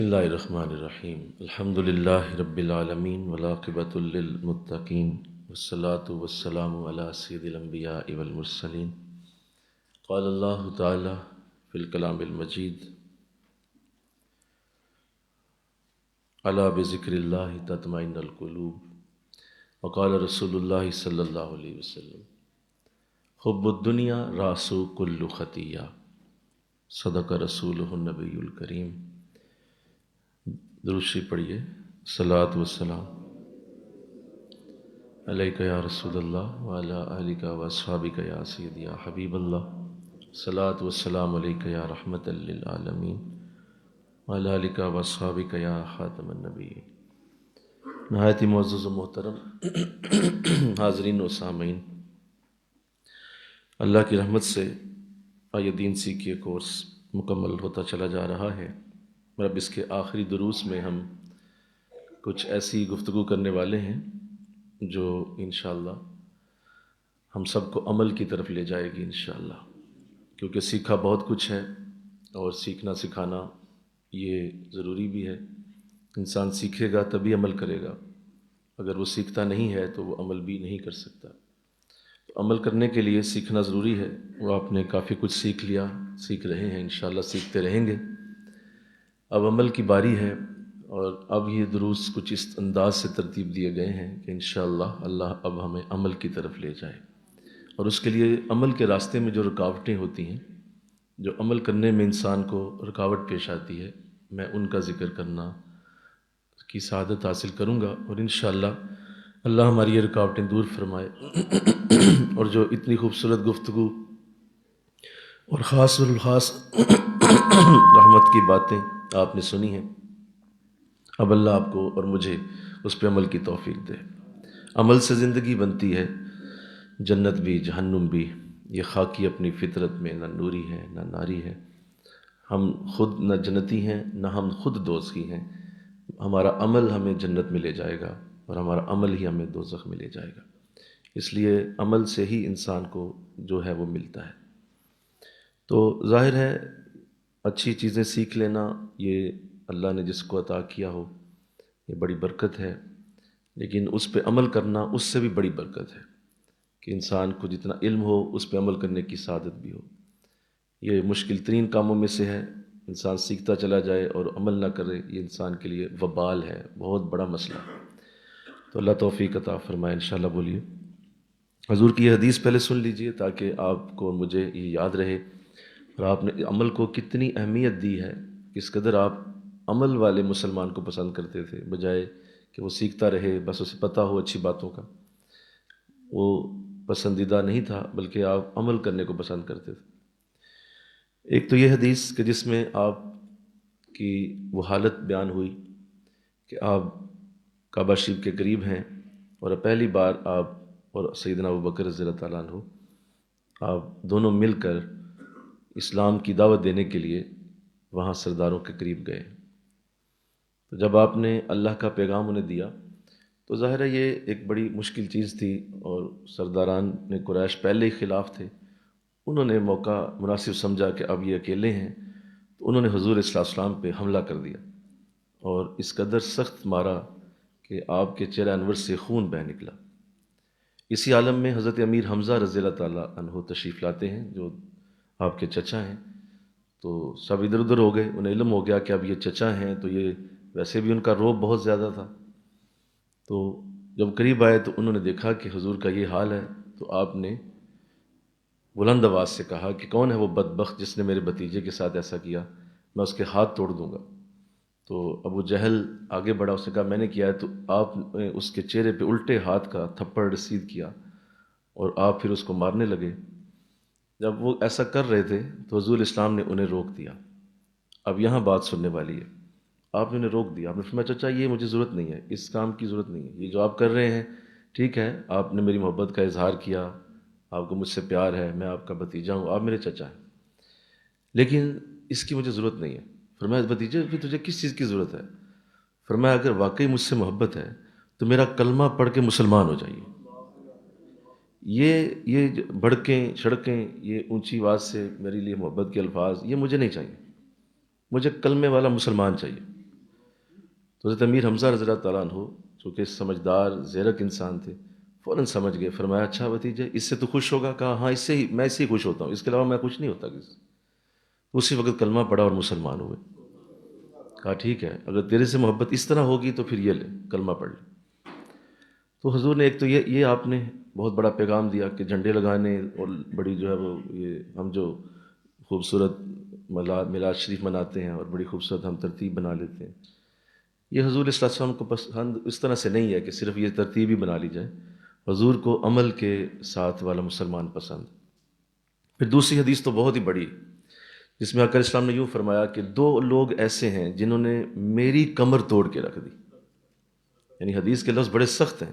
بسم اللہ الرحمن الرحیم الحمد للہ رب العالمین والعاقبۃ للمتقین والصلاة والسلام علی سید الانبیاء والمرسلین قال اللہ تعالی فی الکلام المجید الا بذکر اللہ تطمئن القلوب وقال رسول اللہ صلی اللہ علیہ وسلم حب الدنیا راس کل خطیہ صدق رسولہ النبی الکریم۔ درود شریف پڑھیے۔ صلاۃ والسلام علیک یا رسول اللہ وعلی آلک واصحابک یا سیدی یا حبیب اللہ۔ صلاۃ والسلام علیک یا رحمت للعالمین وعلی آلک واصحابک یا خاتم النبیین۔ نہایت ہی معزز و محترم حاضرین و سامعین، اللہ کی رحمت سے آئیے دین سیکھیے کورس مکمل ہوتا چلا جا رہا ہے، اور اب اس کے آخری دروس میں ہم کچھ ایسی گفتگو کرنے والے ہیں جو انشاءاللہ ہم سب کو عمل کی طرف لے جائے گی انشاءاللہ، کیونکہ سیکھا بہت کچھ ہے اور سیکھنا سکھانا یہ ضروری بھی ہے۔ انسان سیکھے گا تبھی عمل کرے گا، اگر وہ سیکھتا نہیں ہے تو وہ عمل بھی نہیں کر سکتا۔ تو عمل کرنے کے لیے سیکھنا ضروری ہے۔ وہ آپ نے کافی کچھ سیکھ لیا، سیکھ رہے ہیں، انشاءاللہ سیکھتے رہیں گے۔ اب عمل کی باری ہے، اور اب یہ دروس کچھ اس انداز سے ترتیب دیے گئے ہیں کہ انشاءاللہ اللہ اب ہمیں عمل کی طرف لے جائے، اور اس کے لیے عمل کے راستے میں جو رکاوٹیں ہوتی ہیں، جو عمل کرنے میں انسان کو رکاوٹ پیش آتی ہے، میں ان کا ذکر کرنا کی سعادت حاصل کروں گا، اور انشاءاللہ اللہ ہماری یہ رکاوٹیں دور فرمائے۔ اور جو اتنی خوبصورت گفتگو اور خاص الخاص رحمت کی باتیں آپ نے سنی ہیں، اب اللہ آپ کو اور مجھے اس پہ عمل کی توفیق دے۔ عمل سے زندگی بنتی ہے، جنت بھی جہنم بھی، یہ خاکی اپنی فطرت میں نہ نوری ہے نہ ناری ہے۔ ہم خود نہ جنتی ہیں نہ ہم خود دوزخی ہیں، ہمارا عمل ہمیں جنت میں لے جائے گا، اور ہمارا عمل ہی ہمیں دوزخ میں لے جائے گا۔ اس لیے عمل سے ہی انسان کو جو ہے وہ ملتا ہے۔ تو ظاہر ہے اچھی چیزیں سیکھ لینا یہ اللہ نے جس کو عطا کیا ہو یہ بڑی برکت ہے، لیکن اس پہ عمل کرنا اس سے بھی بڑی برکت ہے کہ انسان کو جتنا علم ہو اس پہ عمل کرنے کی سعادت بھی ہو۔ یہ مشکل ترین کاموں میں سے ہے، انسان سیکھتا چلا جائے اور عمل نہ کرے، یہ انسان کے لیے وبال ہے، بہت بڑا مسئلہ ہے۔ تو اللہ توفیق عطا فرمائے انشاءاللہ۔ بولیے۔ حضور کی یہ حدیث پہلے سن لیجئے تاکہ آپ کو مجھے یہ یاد رہے، اور آپ نے عمل کو کتنی اہمیت دی ہے، کس قدر آپ عمل والے مسلمان کو پسند کرتے تھے، بجائے کہ وہ سیکھتا رہے، بس اسے پتہ ہو اچھی باتوں کا۔ وہ پسندیدہ نہیں تھا، بلکہ آپ عمل کرنے کو پسند کرتے تھے۔ ایک تو یہ حدیث کہ جس میں آپ کی وہ حالت بیان ہوئی کہ آپ کعبہ شریف کے قریب ہیں، اور پہلی بار آپ اور سیدنا ابوبکر رضی اللہ تعالیٰ عنہ آپ دونوں مل کر اسلام کی دعوت دینے کے لیے وہاں سرداروں کے قریب گئے۔ تو جب آپ نے اللہ کا پیغام انہیں دیا تو ظاہر ہے یہ ایک بڑی مشکل چیز تھی، اور سرداران نے قریش پہلے ہی خلاف تھے، انہوں نے موقع مناسب سمجھا کہ اب یہ اکیلے ہیں، تو انہوں نے حضور صلی اللہ علیہ وسلم پہ حملہ کر دیا، اور اس قدر سخت مارا کہ آپ کے چہرہ انور سے خون بہہ نکلا۔ اسی عالم میں حضرت امیر حمزہ رضی اللہ تعالیٰ عنہ تشریف لاتے ہیں جو آپ کے چچا ہیں۔ تو سب ادھر ادھر ہو گئے، انہیں علم ہو گیا کہ اب یہ چچا ہیں، تو یہ ویسے بھی ان کا روب بہت زیادہ تھا۔ تو جب قریب آئے تو انہوں نے دیکھا کہ حضور کا یہ حال ہے، تو آپ نے بلند آواز سے کہا کہ کون ہے وہ بدبخت جس نے میرے بھتیجے کے ساتھ ایسا کیا، میں اس کے ہاتھ توڑ دوں گا۔ تو ابو جہل آگے بڑھا، اس نے کہا میں نے کیا ہے، تو آپ نے اس کے چہرے پہ الٹے ہاتھ کا تھپڑ رسید کیا، اور آپ پھر اس کو مارنے لگے۔ جب وہ ایسا کر رہے تھے تو حضور اسلام نے انہیں روک دیا۔ اب یہاں بات سننے والی ہے، آپ نے انہیں روک دیا، آپ نے فرمایا چچا یہ مجھے ضرورت نہیں ہے، اس کام کی ضرورت نہیں ہے، یہ جو آپ کر رہے ہیں ٹھیک ہے، آپ نے میری محبت کا اظہار کیا، آپ کو مجھ سے پیار ہے، میں آپ کا بھتیجا ہوں، آپ میرے چچا ہیں، لیکن اس کی مجھے ضرورت نہیں ہے۔ فرمایا بھتیجے پھر تجھے کس چیز کی ضرورت ہے؟ فرمایا اگر واقعی مجھ سے محبت ہے تو میرا کلمہ پڑھ کے مسلمان ہو جائیے۔ یہ بھڑکیں سڑکیں، یہ اونچی آواز سے میرے لیے محبت کے الفاظ، یہ مجھے نہیں چاہیے، مجھے کلمے والا مسلمان چاہیے۔ تو حضرت امیر حمزہ رضی اللہ تعالیٰ عنہ چونکہ سمجھدار زیرک انسان تھے، فوراً سمجھ گئے، فرمایا اچھا بھتیجے اس سے تو خوش ہوگا؟ کہا ہاں، اس سے ہی میں اس سے ہی خوش ہوتا ہوں، اس کے علاوہ میں خوش نہیں ہوتا کسی سے۔ اسی وقت کلمہ پڑھا اور مسلمان ہوئے۔ کہا ٹھیک ہے، اگر تیرے سے محبت اس طرح ہوگی تو پھر یہ لے، کلمہ پڑھ لے۔ تو حضور نے ایک تو یہ آپ نے بہت بڑا پیغام دیا کہ جھنڈے لگانے اور بڑی جو ہے وہ یہ ہم جو خوبصورت میلاد شریف مناتے ہیں اور بڑی خوبصورت ہم ترتیب بنا لیتے ہیں، یہ حضور صلی اللہ علیہ وسلم کو پسند اس طرح سے نہیں ہے کہ صرف یہ ترتیب ہی بنا لی جائے۔ حضور کو عمل کے ساتھ والا مسلمان پسند۔ پھر دوسری حدیث تو بہت ہی بڑی، جس میں آقا اسلام نے یوں فرمایا کہ دو لوگ ایسے ہیں جنہوں نے میری کمر توڑ کے رکھ دی۔ یعنی حدیث کے لفظ بڑے سخت ہیں،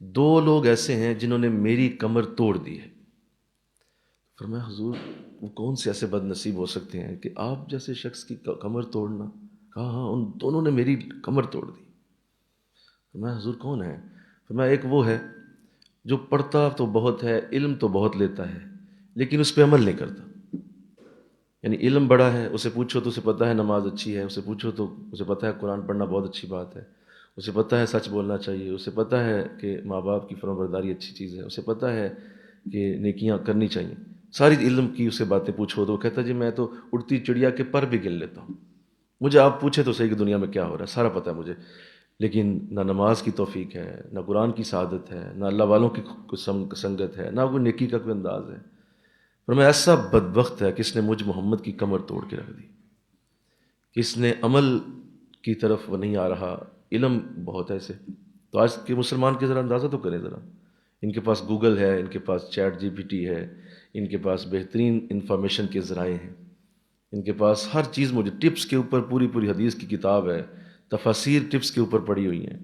دو لوگ ایسے ہیں جنہوں نے میری کمر توڑ دی ہے۔ فرمایا حضور وہ کون سے ایسے بد نصیب ہو سکتے ہیں کہ آپ جیسے شخص کی کمر توڑنا؟ کہا ہاں، ان دونوں نے میری کمر توڑ دی۔ فرمایا حضور کون ہے؟ فرمایا ایک وہ ہے جو پڑھتا تو بہت ہے، علم تو بہت لیتا ہے، لیکن اس پہ عمل نہیں کرتا۔ یعنی علم بڑا ہے، اسے پوچھو تو اسے پتہ ہے نماز اچھی ہے، اسے پوچھو تو اسے پتہ ہے قرآن پڑھنا بہت اچھی بات ہے، اسے پتہ ہے سچ بولنا چاہیے، اسے پتہ ہے کہ ماں باپ کی فرمانبرداری اچھی چیز ہے، اسے پتہ ہے کہ نیکیاں کرنی چاہیے۔ ساری علم کی اسے باتیں پوچھو تو وہ کہتا جی میں تو اڑتی چڑیا کے پر بھی گن لیتا ہوں، مجھے آپ پوچھے تو صحیح کہ دنیا میں کیا ہو رہا ہے سارا پتہ ہے مجھے، لیکن نہ نماز کی توفیق ہے، نہ قرآن کی سعادت ہے، نہ اللہ والوں کی سنگت ہے، نہ کوئی نیکی کا کوئی انداز ہے۔ اور میں ایسا بدبخت ہے کہ اس نے مجھ محمد کی کمر توڑ کے رکھ دی، کہ اس نے عمل کی طرف وہ نہیں آ رہا، علم بہت ہے اسے۔ تو آج کے مسلمان کے ذرا اندازہ تو کریں ذرا، ان کے پاس گوگل ہے، ان کے پاس چیٹ جی پی ٹی ہے، ان کے پاس بہترین انفارمیشن کے ذرائع ہیں، ان کے پاس ہر چیز موجود، ٹپس کے اوپر پوری حدیث کی کتاب ہے، تفاسیر ٹپس کے اوپر پڑھی ہوئی ہیں،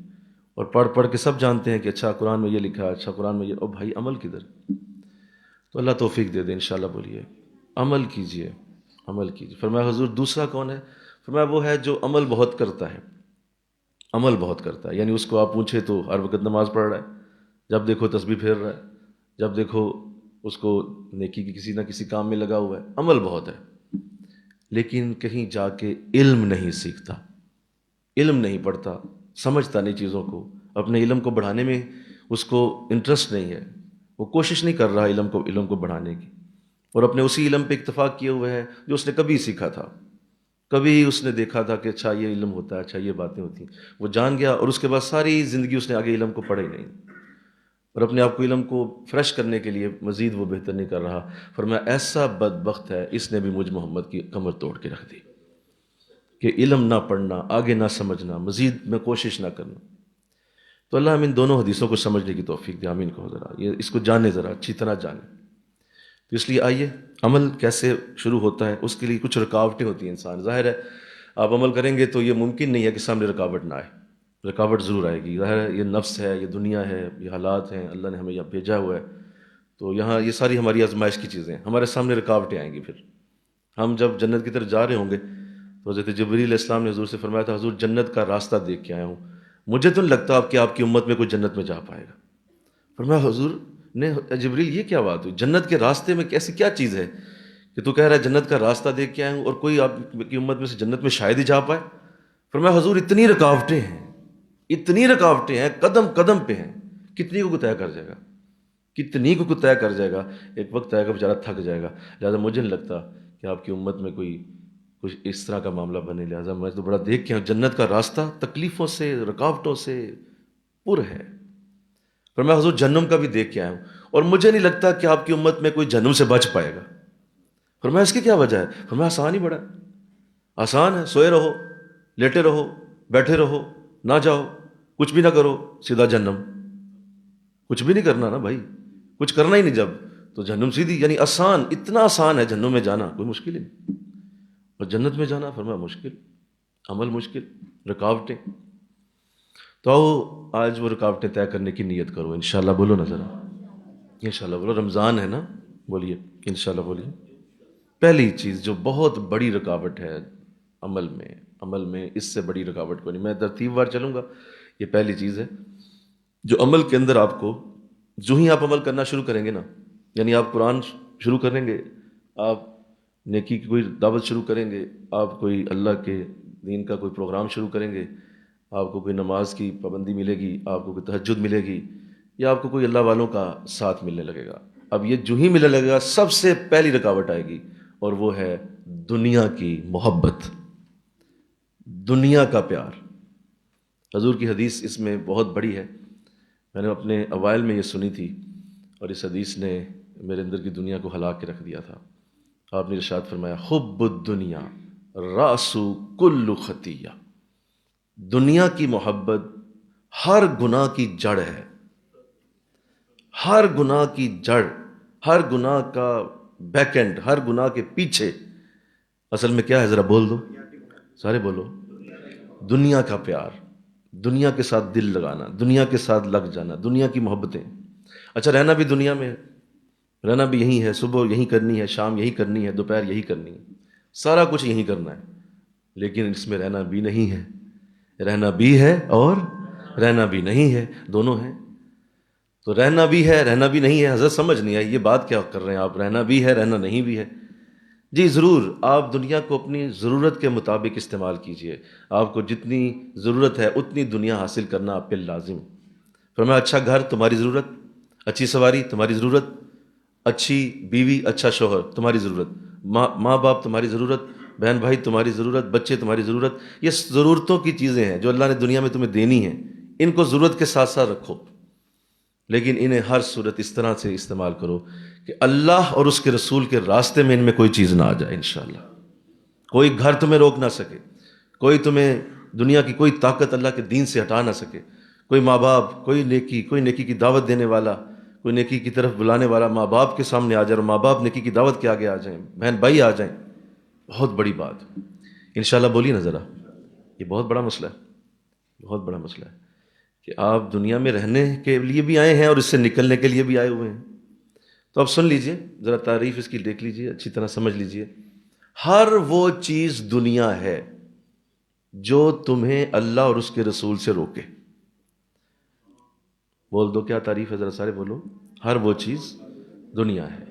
اور پڑھ کے سب جانتے ہیں کہ اچھا قرآن میں یہ لکھا ہے، اچھا قرآن میں یہ، اور بھائی عمل کدھر؟ تو اللہ توفیق دے دے انشاءاللہ۔ بولیے عمل کیجئے، عمل کیجئے۔ فرمایا حضور دوسرا کون ہے؟ فرمایا وہ ہے جو عمل بہت کرتا ہے، عمل بہت کرتا ہے، یعنی اس کو آپ پوچھے تو ہر وقت نماز پڑھ رہا ہے، جب دیکھو تسبیح پھیر رہا ہے، جب دیکھو اس کو نیکی کی کسی نہ کسی کام میں لگا ہوا ہے، عمل بہت ہے، لیکن کہیں جا کے علم نہیں سیکھتا، علم نہیں پڑھتا، سمجھتا نہیں چیزوں کو، اپنے علم کو بڑھانے میں اس کو انٹرسٹ نہیں ہے، وہ کوشش نہیں کر رہا علم کو بڑھانے کی، اور اپنے اسی علم پہ اکتفا کیے ہوئے ہے جو اس نے کبھی سیکھا تھا، کبھی اس نے دیکھا تھا کہ اچھا یہ علم ہوتا ہے، اچھا یہ باتیں ہوتی ہیں، وہ جان گیا، اور اس کے بعد ساری زندگی اس نے آگے علم کو پڑھا ہی نہیں، اور اپنے آپ کو علم کو فریش کرنے کے لیے مزید وہ بہتر نہیں کر رہا۔ فرمایا ایسا بدبخت ہے، اس نے بھی مجھ محمد کی کمر توڑ کے رکھ دی، کہ علم نہ پڑھنا، آگے نہ سمجھنا، مزید میں کوشش نہ کرنا۔ تو اللہ ہم ان دونوں حدیثوں کو سمجھنے کی توفیق دے، آمین کہو ذرا، یہ اس کو جانے ذرا اچھی طرح جانے۔ تو اس لیے آئیے عمل کیسے شروع ہوتا ہے، اس کے لیے کچھ رکاوٹیں ہوتی ہیں انسان، ظاہر ہے آپ عمل کریں گے تو یہ ممکن نہیں ہے کہ سامنے رکاوٹ نہ آئے، رکاوٹ ضرور آئے گی، ظاہر ہے یہ نفس ہے، یہ دنیا ہے، یہ حالات ہیں، اللہ نے ہمیں یہاں بھیجا ہوا ہے، تو یہاں یہ ساری ہماری آزمائش کی چیزیں ہیں، ہمارے سامنے رکاوٹیں آئیں گی۔ پھر ہم جب جنت کی طرف جا رہے ہوں گے تو حضرت جبریل علیہ السلام نے حضور سے فرمایا تھا حضور جنت کا راستہ دیکھ کے آیا ہوں، مجھے تو نہیں لگتا کہ آپ کی امت میں کوئی جنت میں جا پائے گا۔ فرمایا حضور نے جبریل یہ کیا بات ہوئی، جنت کے راستے میں ایسی کیا چیز ہے کہ تو کہہ رہا ہے جنت کا راستہ دیکھ کے آیا ہوں اور کوئی آپ کی امت میں سے جنت میں شاید ہی جا پائے؟ فرمایا حضور اتنی رکاوٹیں ہیں، اتنی رکاوٹیں ہیں، قدم قدم پہ ہیں، کتنی کو طے کر جائے گا، کتنی کو طے کر جائے گا، ایک وقت آئے گا بیچارہ تھک جائے گا۔ لہٰذا مجھے نہیں لگتا کہ آپ کی امت میں کوئی کچھ اس طرح کا معاملہ بنے، لہٰذا میں تو بڑا دیکھ کے ہوں جنت کا راستہ تکلیفوں سے، رکاوٹوں سے پر ہے۔ فرمایا حضور جہنم کا بھی دیکھ کے آیا ہوں، اور مجھے نہیں لگتا کہ آپ کی امت میں کوئی جہنم سے بچ پائے گا۔ فرمایا اس کی کیا وجہ ہے؟ فرمایا آسان ہی بڑا ہے، آسان ہے، سوئے رہو، لیٹے رہو، بیٹھے رہو، نہ جاؤ، کچھ بھی نہ کرو، سیدھا جہنم۔ کچھ بھی نہیں کرنا نا بھائی، کچھ کرنا ہی نہیں جب تو جہنم سیدھی، یعنی آسان، اتنا آسان ہے جہنم میں جانا، کوئی مشکل ہی نہیں، اور جنت میں جانا فرمایا مشکل، عمل مشکل، رکاوٹیں۔ تو آؤ آج وہ رکاوٹیں طے کرنے کی نیت کرو انشاءاللہ، بولو نا ذرا انشاءاللہ، بولو رمضان ہے نا، بولیے انشاءاللہ، بولیے۔ پہلی چیز جو بہت بڑی رکاوٹ ہے عمل میں اس سے بڑی رکاوٹ کو نہیں، میں ترتیب وار چلوں گا، یہ پہلی چیز ہے جو عمل کے اندر آپ کو، جو ہی آپ عمل کرنا شروع کریں گے نا، یعنی آپ قرآن شروع کریں گے، آپ نیکی کی کوئی دعوت شروع کریں گے، آپ کوئی اللہ کے دین کا کوئی پروگرام شروع کریں گے، آپ کو کوئی نماز کی پابندی ملے گی، آپ کو کوئی تہجد ملے گی، یا آپ کو کوئی اللہ والوں کا ساتھ ملنے لگے گا۔ اب یہ جو ہی ملنے لگے گا سب سے پہلی رکاوٹ آئے گی، اور وہ ہے دنیا کی محبت، دنیا کا پیار۔ حضور کی حدیث اس میں بہت بڑی ہے، میں نے اپنے اوائل میں یہ سنی تھی، اور اس حدیث نے میرے اندر کی دنیا کو ہلا کے رکھ دیا تھا۔ آپ نے ارشاد فرمایا، حب الدنیا راس کل خطیہ، دنیا کی محبت ہر گناہ کی جڑ ہے، ہر گناہ کی جڑ، ہر گناہ کا بیک اینڈ، ہر گناہ کے پیچھے اصل میں کیا ہے؟ ذرا بول دو، سارے بولو۔ دنیا کا پیار، دنیا کے ساتھ دل لگانا، دنیا کے ساتھ لگ جانا، دنیا کی محبتیں۔ اچھا، رہنا بھی دنیا میں ہے، رہنا بھی یہی ہے، صبح یہی کرنی ہے، شام یہی کرنی ہے، دوپہر یہی کرنی ہے، سارا کچھ یہی کرنا ہے، لیکن اس میں رہنا بھی نہیں ہے، رہنا بھی ہے اور رہنا بھی نہیں ہے، دونوں ہیں۔ تو رہنا بھی ہے، رہنا بھی نہیں ہے، حضرت سمجھ نہیں آئی یہ بات کیا کر رہے ہیں آپ، رہنا بھی ہے، رہنا نہیں بھی ہے۔ جی ضرور، آپ دنیا کو اپنی ضرورت کے مطابق استعمال کیجئے، آپ کو جتنی ضرورت ہے اتنی دنیا حاصل کرنا آپ پہ لازم۔ فرمایا اچھا گھر تمہاری ضرورت، اچھی سواری تمہاری ضرورت، اچھی بیوی، اچھا شوہر تمہاری ضرورت، ماں باپ تمہاری ضرورت، بہن بھائی تمہاری ضرورت، بچے تمہاری ضرورت۔ یہ ضرورتوں کی چیزیں ہیں جو اللہ نے دنیا میں تمہیں دینی ہیں، ان کو ضرورت کے ساتھ ساتھ رکھو، لیکن انہیں ہر صورت اس طرح سے استعمال کرو کہ اللہ اور اس کے رسول کے راستے میں ان میں کوئی چیز نہ آ جائے انشاءاللہ۔ کوئی گھر تمہیں روک نہ سکے، کوئی تمہیں دنیا کی کوئی طاقت اللہ کے دین سے ہٹا نہ سکے، کوئی ماں باپ، کوئی نیکی کی دعوت دینے والا، کوئی نیکی کی طرف بلانے والا ماں باپ کے سامنے آ جائے اور ماں باپ نیکی کی دعوت کے آگے آ جائیں، بہن بھائی آ جائیں، بہت بڑی بات انشاءاللہ۔ بولیے نا ذرا، یہ بہت بڑا مسئلہ ہے، بہت بڑا مسئلہ ہے کہ آپ دنیا میں رہنے کے لیے بھی آئے ہیں اور اس سے نکلنے کے لیے بھی آئے ہوئے ہیں۔ تو اب سن لیجئے ذرا، تعریف اس کی دیکھ لیجئے، اچھی طرح سمجھ لیجئے۔ ہر وہ چیز دنیا ہے جو تمہیں اللہ اور اس کے رسول سے روکے۔ بول دو کیا تعریف ہے، ذرا سارے بولو۔ ہر وہ چیز دنیا ہے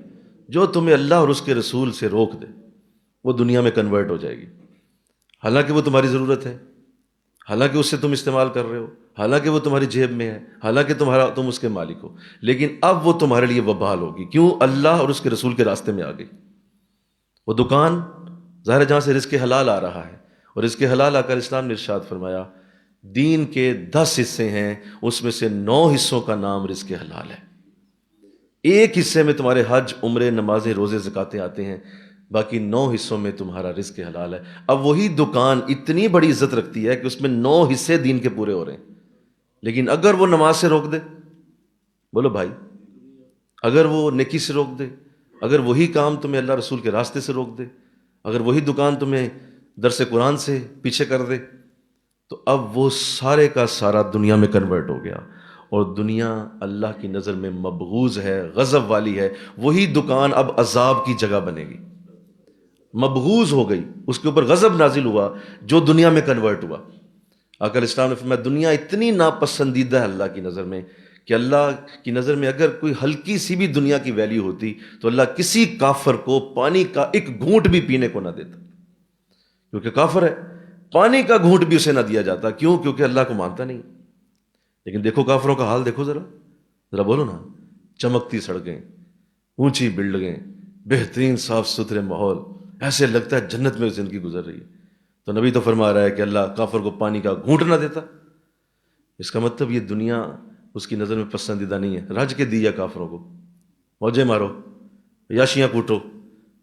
جو تمہیں اللہ اور اس کے رسول سے روک دے، وہ دنیا میں کنورٹ ہو جائے گی، حالانکہ وہ تمہاری ضرورت ہے، حالانکہ اس سے تم استعمال کر رہے ہو، حالانکہ وہ تمہاری جیب میں ہے، حالانکہ تم اس کے مالک ہو، لیکن اب وہ تمہارے لیے وبال ہوگی۔ کیوں؟ اللہ اور اس کے رسول کے راستے میں آ گئی۔ وہ دکان ظاہر ہے جہاں سے رزق حلال آ رہا ہے، اور رزق حلال آ کر اسلام نے ارشاد فرمایا دین کے 10 حصے ہیں، اس میں سے 9 حصوں کا نام رزق حلال ہے۔ ایک حصے میں تمہارے حج، عمرے، نمازیں، روزے، زکاتیں آتے ہیں، باقی 9 حصوں میں تمہارا رزق حلال ہے۔ اب وہی دکان اتنی بڑی عزت رکھتی ہے کہ اس میں 9 حصے دین کے پورے ہو رہے ہیں، لیکن اگر وہ نماز سے روک دے، بولو بھائی، اگر وہ نیکی سے روک دے، اگر وہی کام تمہیں اللہ رسول کے راستے سے روک دے، اگر وہی دکان تمہیں درس قرآن سے پیچھے کر دے، تو اب وہ سارے کا سارا دنیا میں کنورٹ ہو گیا، اور دنیا اللہ کی نظر میں مبغوض ہے، غضب والی ہے۔ وہی دکان اب عذاب کی جگہ بنے گی، مبغوض ہو گئی، اس کے اوپر غضب نازل ہوا جو دنیا میں کنورٹ ہوا۔ آقا علیہ السلام نے فرمایا دنیا اتنی ناپسندیدہ ہے اللہ کی نظر میں کہ اللہ کی نظر میں اگر کوئی ہلکی سی بھی دنیا کی ویلیو ہوتی تو اللہ کسی کافر کو پانی کا ایک گھونٹ بھی پینے کو نہ دیتا، کیونکہ کافر ہے، پانی کا گھونٹ بھی اسے نہ دیا جاتا۔ کیوں؟ کیونکہ اللہ کو مانتا نہیں۔ لیکن دیکھو کافروں کا حال، دیکھو ذرا بولو نا، چمکتی سڑکیں، اونچی بلڈنگیں، بہترین صاف ستھرے ماحول، ایسے لگتا ہے جنت میں زندگی گزر رہی ہے۔ تو نبی تو فرما رہا ہے کہ اللہ کافر کو پانی کا گھونٹ نہ دیتا، اس کا مطلب یہ دنیا اس کی نظر میں پسندیدہ نہیں ہے۔ رج کے دیا کافروں کو، موجے مارو، یاشیاں کوٹو،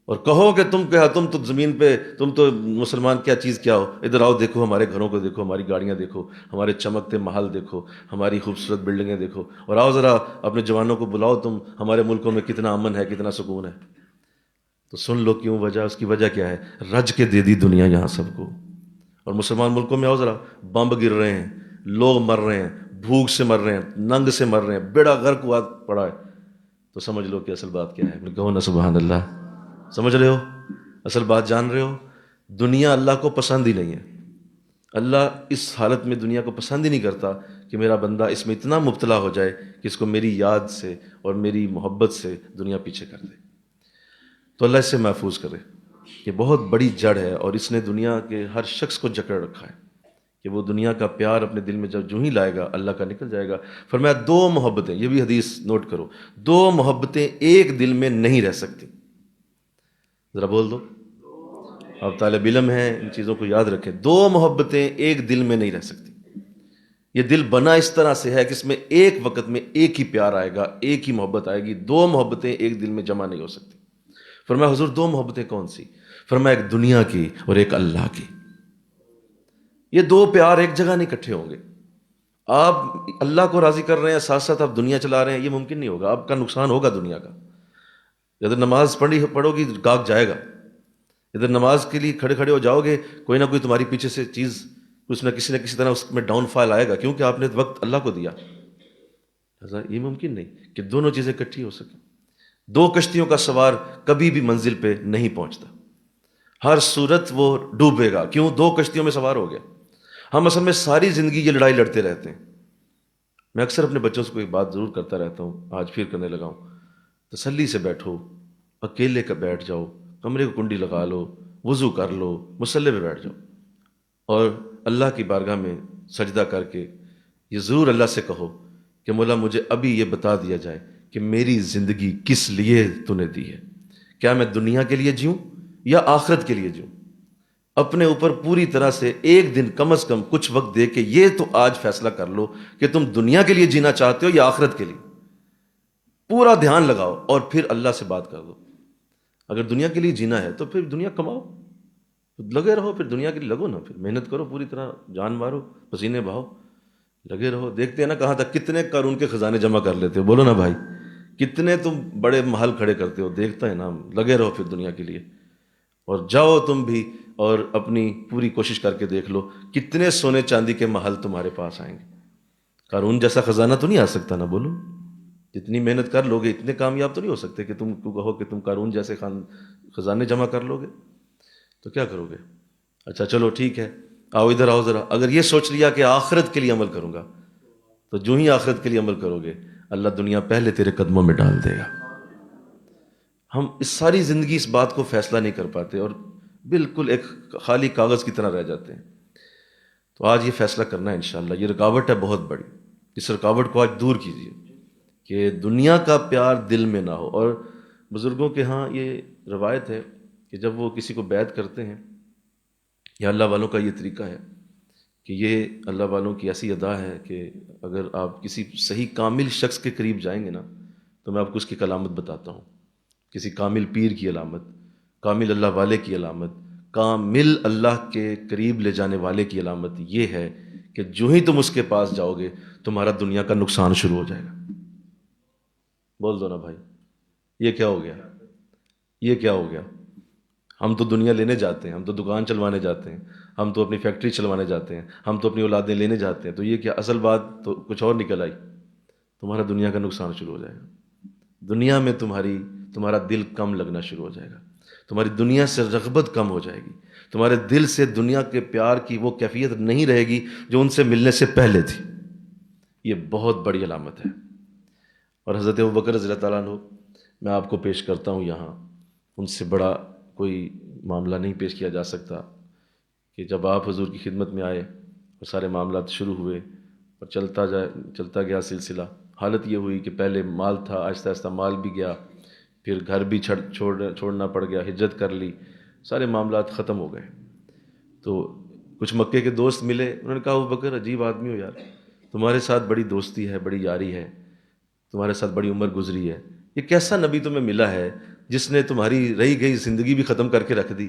اور کہو کہ تم تو زمین پہ، تم تو مسلمان کیا چیز کیا ہو، ادھر آؤ، دیکھو ہمارے گھروں کو، دیکھو ہماری گاڑیاں، دیکھو ہمارے چمکتے محل، دیکھو ہماری خوبصورت بلڈنگیں، دیکھو، اور آؤ ذرا اپنے جوانوں کو بلاؤ، تم ہمارے ملکوں میں کتنا امن ہے، کتنا سکون ہے۔ تو سن لو کیوں وجہ، اس کی وجہ کیا ہے؟ رج کے دے دی دنیا یہاں سب کو۔ اور مسلمان ملکوں میں آؤ ذرا، بمب گر رہے ہیں، لوگ مر رہے ہیں، بھوک سے مر رہے ہیں، ننگ سے مر رہے ہیں، بیڑا غرق ہوا پڑا ہے، تو سمجھ لو کہ اصل بات کیا ہے۔ کہو نا سبحان اللہ، سمجھ رہے ہو؟ اصل بات جان رہے ہو؟ دنیا اللہ کو پسند ہی نہیں ہے۔ اللہ اس حالت میں دنیا کو پسند ہی نہیں کرتا کہ میرا بندہ اس میں اتنا مبتلا ہو جائے کہ اس کو میری یاد سے اور میری محبت سے دنیا پیچھے کر دے۔ تو اللہ اس سے محفوظ کرے، یہ بہت بڑی جڑ ہے، اور اس نے دنیا کے ہر شخص کو جکڑ رکھا ہے۔ کہ وہ دنیا کا پیار اپنے دل میں جب جو ہی لائے گا اللہ کا نکل جائے گا۔ فرمایا دو محبتیں، یہ بھی حدیث نوٹ کرو، دو محبتیں ایک دل میں نہیں رہ سکتی۔ ذرا بول دو، آپ طالب علم ہیں، ان چیزوں کو یاد رکھیں، دو محبتیں ایک دل میں نہیں رہ سکتی۔ یہ دل بنا اس طرح سے ہے کہ اس میں ایک وقت میں ایک ہی پیار آئے گا، ایک ہی محبت آئے گی، دو محبتیں ایک دل میں جمع نہیں ہو سکتی۔ فرمایا حضور دو محبتیں کون سی؟ فرمایا ایک دنیا کی اور ایک اللہ کی۔ یہ دو پیار ایک جگہ نہیں اکٹھے ہوں گے۔ آپ اللہ کو راضی کر رہے ہیں، ساتھ ساتھ آپ دنیا چلا رہے ہیں، یہ ممکن نہیں ہوگا، آپ کا نقصان ہوگا دنیا کا۔ ادھر نماز پڑھو گی گاہک جائے گا، ادھر نماز کے لیے کھڑے کھڑے ہو جاؤ گے، کوئی نہ کوئی تمہاری پیچھے سے چیز کچھ نہ کسی طرح اس میں ڈاؤن فال آئے گا، کیونکہ آپ نے وقت اللہ کو دیا۔ یہ ممکن نہیں کہ دونوں چیزیں اکٹھی ہو سکیں۔ دو کشتیوں کا سوار کبھی بھی منزل پہ نہیں پہنچتا، ہر صورت وہ ڈوبے گا۔ کیوں؟ دو کشتیوں میں سوار ہو گیا۔ ہم اصل میں ساری زندگی یہ لڑائی لڑتے رہتے ہیں۔ میں اکثر اپنے بچوں سے کوئی بات ضرور کرتا رہتا ہوں، آج پھر کرنے لگا ہوں، تسلی سے بیٹھو، اکیلے کا بیٹھ جاؤ، کمرے کو کنڈی لگا لو، وضو کر لو، مصلی پہ بیٹھ جاؤ، اور اللہ کی بارگاہ میں سجدہ کر کے یہ ضرور اللہ سے کہو کہ مولا مجھے ابھی یہ بتا دیا جائے کہ میری زندگی کس لیے تو نے دی ہے، کیا میں دنیا کے لیے جیوں یا آخرت کے لیے جیوں؟ اپنے اوپر پوری طرح سے ایک دن کم از کم کچھ وقت دے کے یہ تو آج فیصلہ کر لو کہ تم دنیا کے لیے جینا چاہتے ہو یا آخرت کے لیے۔ پورا دھیان لگاؤ اور پھر اللہ سے بات کر دو۔ اگر دنیا کے لیے جینا ہے تو پھر دنیا کماؤ، لگے رہو، پھر دنیا کے لیے لگو نا، پھر محنت کرو، پوری طرح جان مارو، پسینے بہاؤ، لگے رہو۔ دیکھتے ہیں نا کہاں تک کتنے قارون کے خزانے جمع کر لیتے ہو، بولو نا بھائی، کتنے تم بڑے محل کھڑے کرتے ہو، دیکھتا ہے نا۔ لگے رہو پھر دنیا کے لیے، اور جاؤ تم بھی اور اپنی پوری کوشش کر کے دیکھ لو کتنے سونے چاندی کے محل تمہارے پاس آئیں گے۔ قارون جیسا خزانہ تو نہیں آ سکتا نا، بولو۔ جتنی محنت کر لو گے اتنے کامیاب تو نہیں ہو سکتے کہ تم کہو کہ تم قارون جیسے خزانے جمع کر لو گے، تو کیا کرو گے؟ اچھا چلو ٹھیک ہے، آؤ ادھر آؤ ذرا۔ اگر یہ سوچ لیا کہ آخرت کے لیے عمل کروں گا، تو جو ہی آخرت کے لیے عمل کرو گے اللہ دنیا پہلے تیرے قدموں میں ڈال دے گا۔ ہم اس ساری زندگی اس بات کو فیصلہ نہیں کر پاتے اور بالکل ایک خالی کاغذ کی طرح رہ جاتے ہیں۔ تو آج یہ فیصلہ کرنا ہے انشاءاللہ۔ یہ رکاوٹ ہے بہت بڑی، اس رکاوٹ کو آج دور کیجیے کہ دنیا کا پیار دل میں نہ ہو۔ اور بزرگوں کے ہاں یہ روایت ہے کہ جب وہ کسی کو بیعت کرتے ہیں، یا اللہ والوں کا یہ طریقہ ہے کہ یہ اللہ والوں کی ایسی ادا ہے کہ اگر آپ کسی صحیح کامل شخص کے قریب جائیں گے نا، تو میں آپ کو اس کی علامت بتاتا ہوں۔ کسی کامل پیر کی علامت، کامل اللہ والے کی علامت، کامل اللہ کے قریب لے جانے والے کی علامت یہ ہے کہ جو ہی تم اس کے پاس جاؤ گے تمہارا دنیا کا نقصان شروع ہو جائے گا۔ بول دو نا بھائی، یہ کیا ہو گیا؟ یہ کیا ہو گیا؟ ہم تو دنیا لینے جاتے ہیں، ہم تو دکان چلوانے جاتے ہیں، ہم تو اپنی فیکٹری چلوانے جاتے ہیں، ہم تو اپنی اولادیں لینے جاتے ہیں، تو یہ کیا اصل بات تو کچھ اور نکل آئی؟ تمہارا دنیا کا نقصان شروع ہو جائے گا۔ دنیا میں تمہارا دل کم لگنا شروع ہو جائے گا، تمہاری دنیا سے رغبت کم ہو جائے گی، تمہارے دل سے دنیا کے پیار کی وہ کیفیت نہیں رہے گی جو ان سے ملنے سے پہلے تھی۔ یہ بہت بڑی علامت ہے۔ اور حضرت ابوبکر رضی اللہ تعالیٰ عنہ میں آپ کو پیش کرتا ہوں یہاں، ان سے بڑا کوئی معاملہ نہیں پیش کیا جا سکتا کہ جب آپ حضور کی خدمت میں آئے اور سارے معاملات شروع ہوئے اور چلتا گیا سلسلہ۔ حالت یہ ہوئی کہ پہلے مال تھا، آہستہ آہستہ مال بھی گیا، پھر گھر بھی چھوڑنا پڑ گیا، ہجرت کر لی، سارے معاملات ختم ہو گئے۔ تو کچھ مکے کے دوست ملے، انہوں نے کہا ابوبکر عجیب آدمی ہو یار، تمہارے ساتھ بڑی دوستی ہے، بڑی یاری ہے، تمہارے ساتھ بڑی عمر گزری ہے، یہ کیسا نبی تمہیں ملا ہے جس نے تمہاری رہی گئی زندگی بھی ختم کر کے رکھ دی؟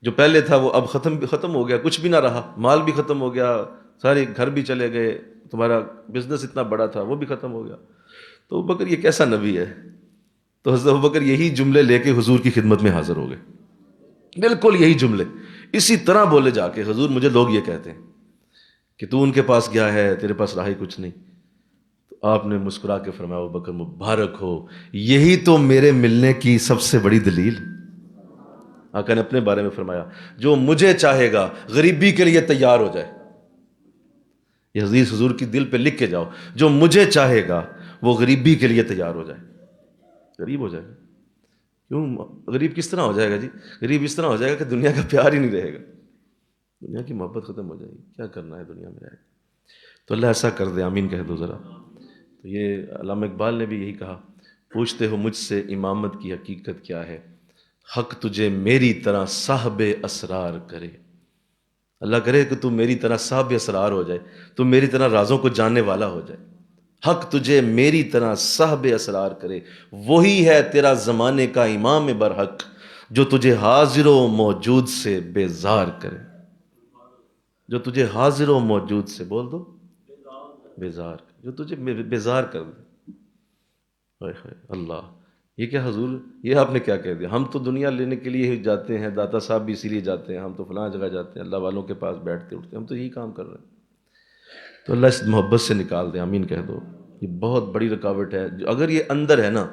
جو پہلے تھا وہ اب ختم ہو گیا، کچھ بھی نہ رہا، مال بھی ختم ہو گیا، سارے گھر بھی چلے گئے، تمہارا بزنس اتنا بڑا تھا وہ بھی ختم ہو گیا، تو ابوبکر یہ کیسا نبی ہے؟ تو حضرت ابوبکر یہی جملے لے کے حضور کی خدمت میں حاضر ہو گئے، بالکل یہی جملے اسی طرح بولے جا کے، حضور مجھے لوگ یہ کہتے ہیں کہ تو ان کے پاس گیا ہے، تیرے پاس رہا ہی کچھ نہیں۔ تو آپ نے مسکرا کے فرمایا ابوبکر مبارک ہو، یہی تو میرے ملنے کی سب سے بڑی دلیل۔ آقا نے اپنے بارے میں فرمایا جو مجھے چاہے گا غریبی کے لیے تیار ہو جائے۔ یہ حدیث حضور کی دل پہ لکھ کے جاؤ، جو مجھے چاہے گا وہ غریبی کے لیے تیار ہو جائے۔ غریب ہو جائے گا؟ کیوں غریب کس طرح ہو جائے گا جی؟ غریب اس طرح ہو جائے گا کہ دنیا کا پیار ہی نہیں رہے گا۔ دنیا کی محبت ختم ہو جائے گی، کیا کرنا ہے دنیا میں رہ کے؟ تو اللہ ایسا کر دے، آمین کہہ دو ذرا۔ تو یہ علامہ اقبال نے بھی یہی کہا، پوچھتے ہو مجھ سے امامت کی حقیقت کیا ہے، حق تجھے میری طرح صاحب اسرار کرے۔ اللہ کرے کہ تو میری طرح صاحب اسرار ہو جائے، تو میری طرح رازوں کو جاننے والا ہو جائے، حق تجھے میری طرح صاحب اسرار کرے، وہی ہے تیرا زمانے کا امام برحق، جو تجھے حاضر و موجود سے بیزار کرے، جو تجھے حاضر و موجود سے، بول دو، بیزار، جو تجھے بیزار کر دے۔ ہائے ہائے اللہ، یہ کیا حضور، یہ آپ نے کیا کہہ دیا؟ ہم تو دنیا لینے کے لیے ہی جاتے ہیں، داتا صاحب بھی اسی لیے جاتے ہیں، ہم تو فلاں جگہ جاتے ہیں، اللہ والوں کے پاس بیٹھتے اٹھتے ہیں، ہم تو یہی کام کر رہے ہیں۔ تو اللہ اس محبت سے نکال دے، آمین کہہ دو۔ یہ بہت بڑی رکاوٹ ہے، اگر یہ اندر ہے نا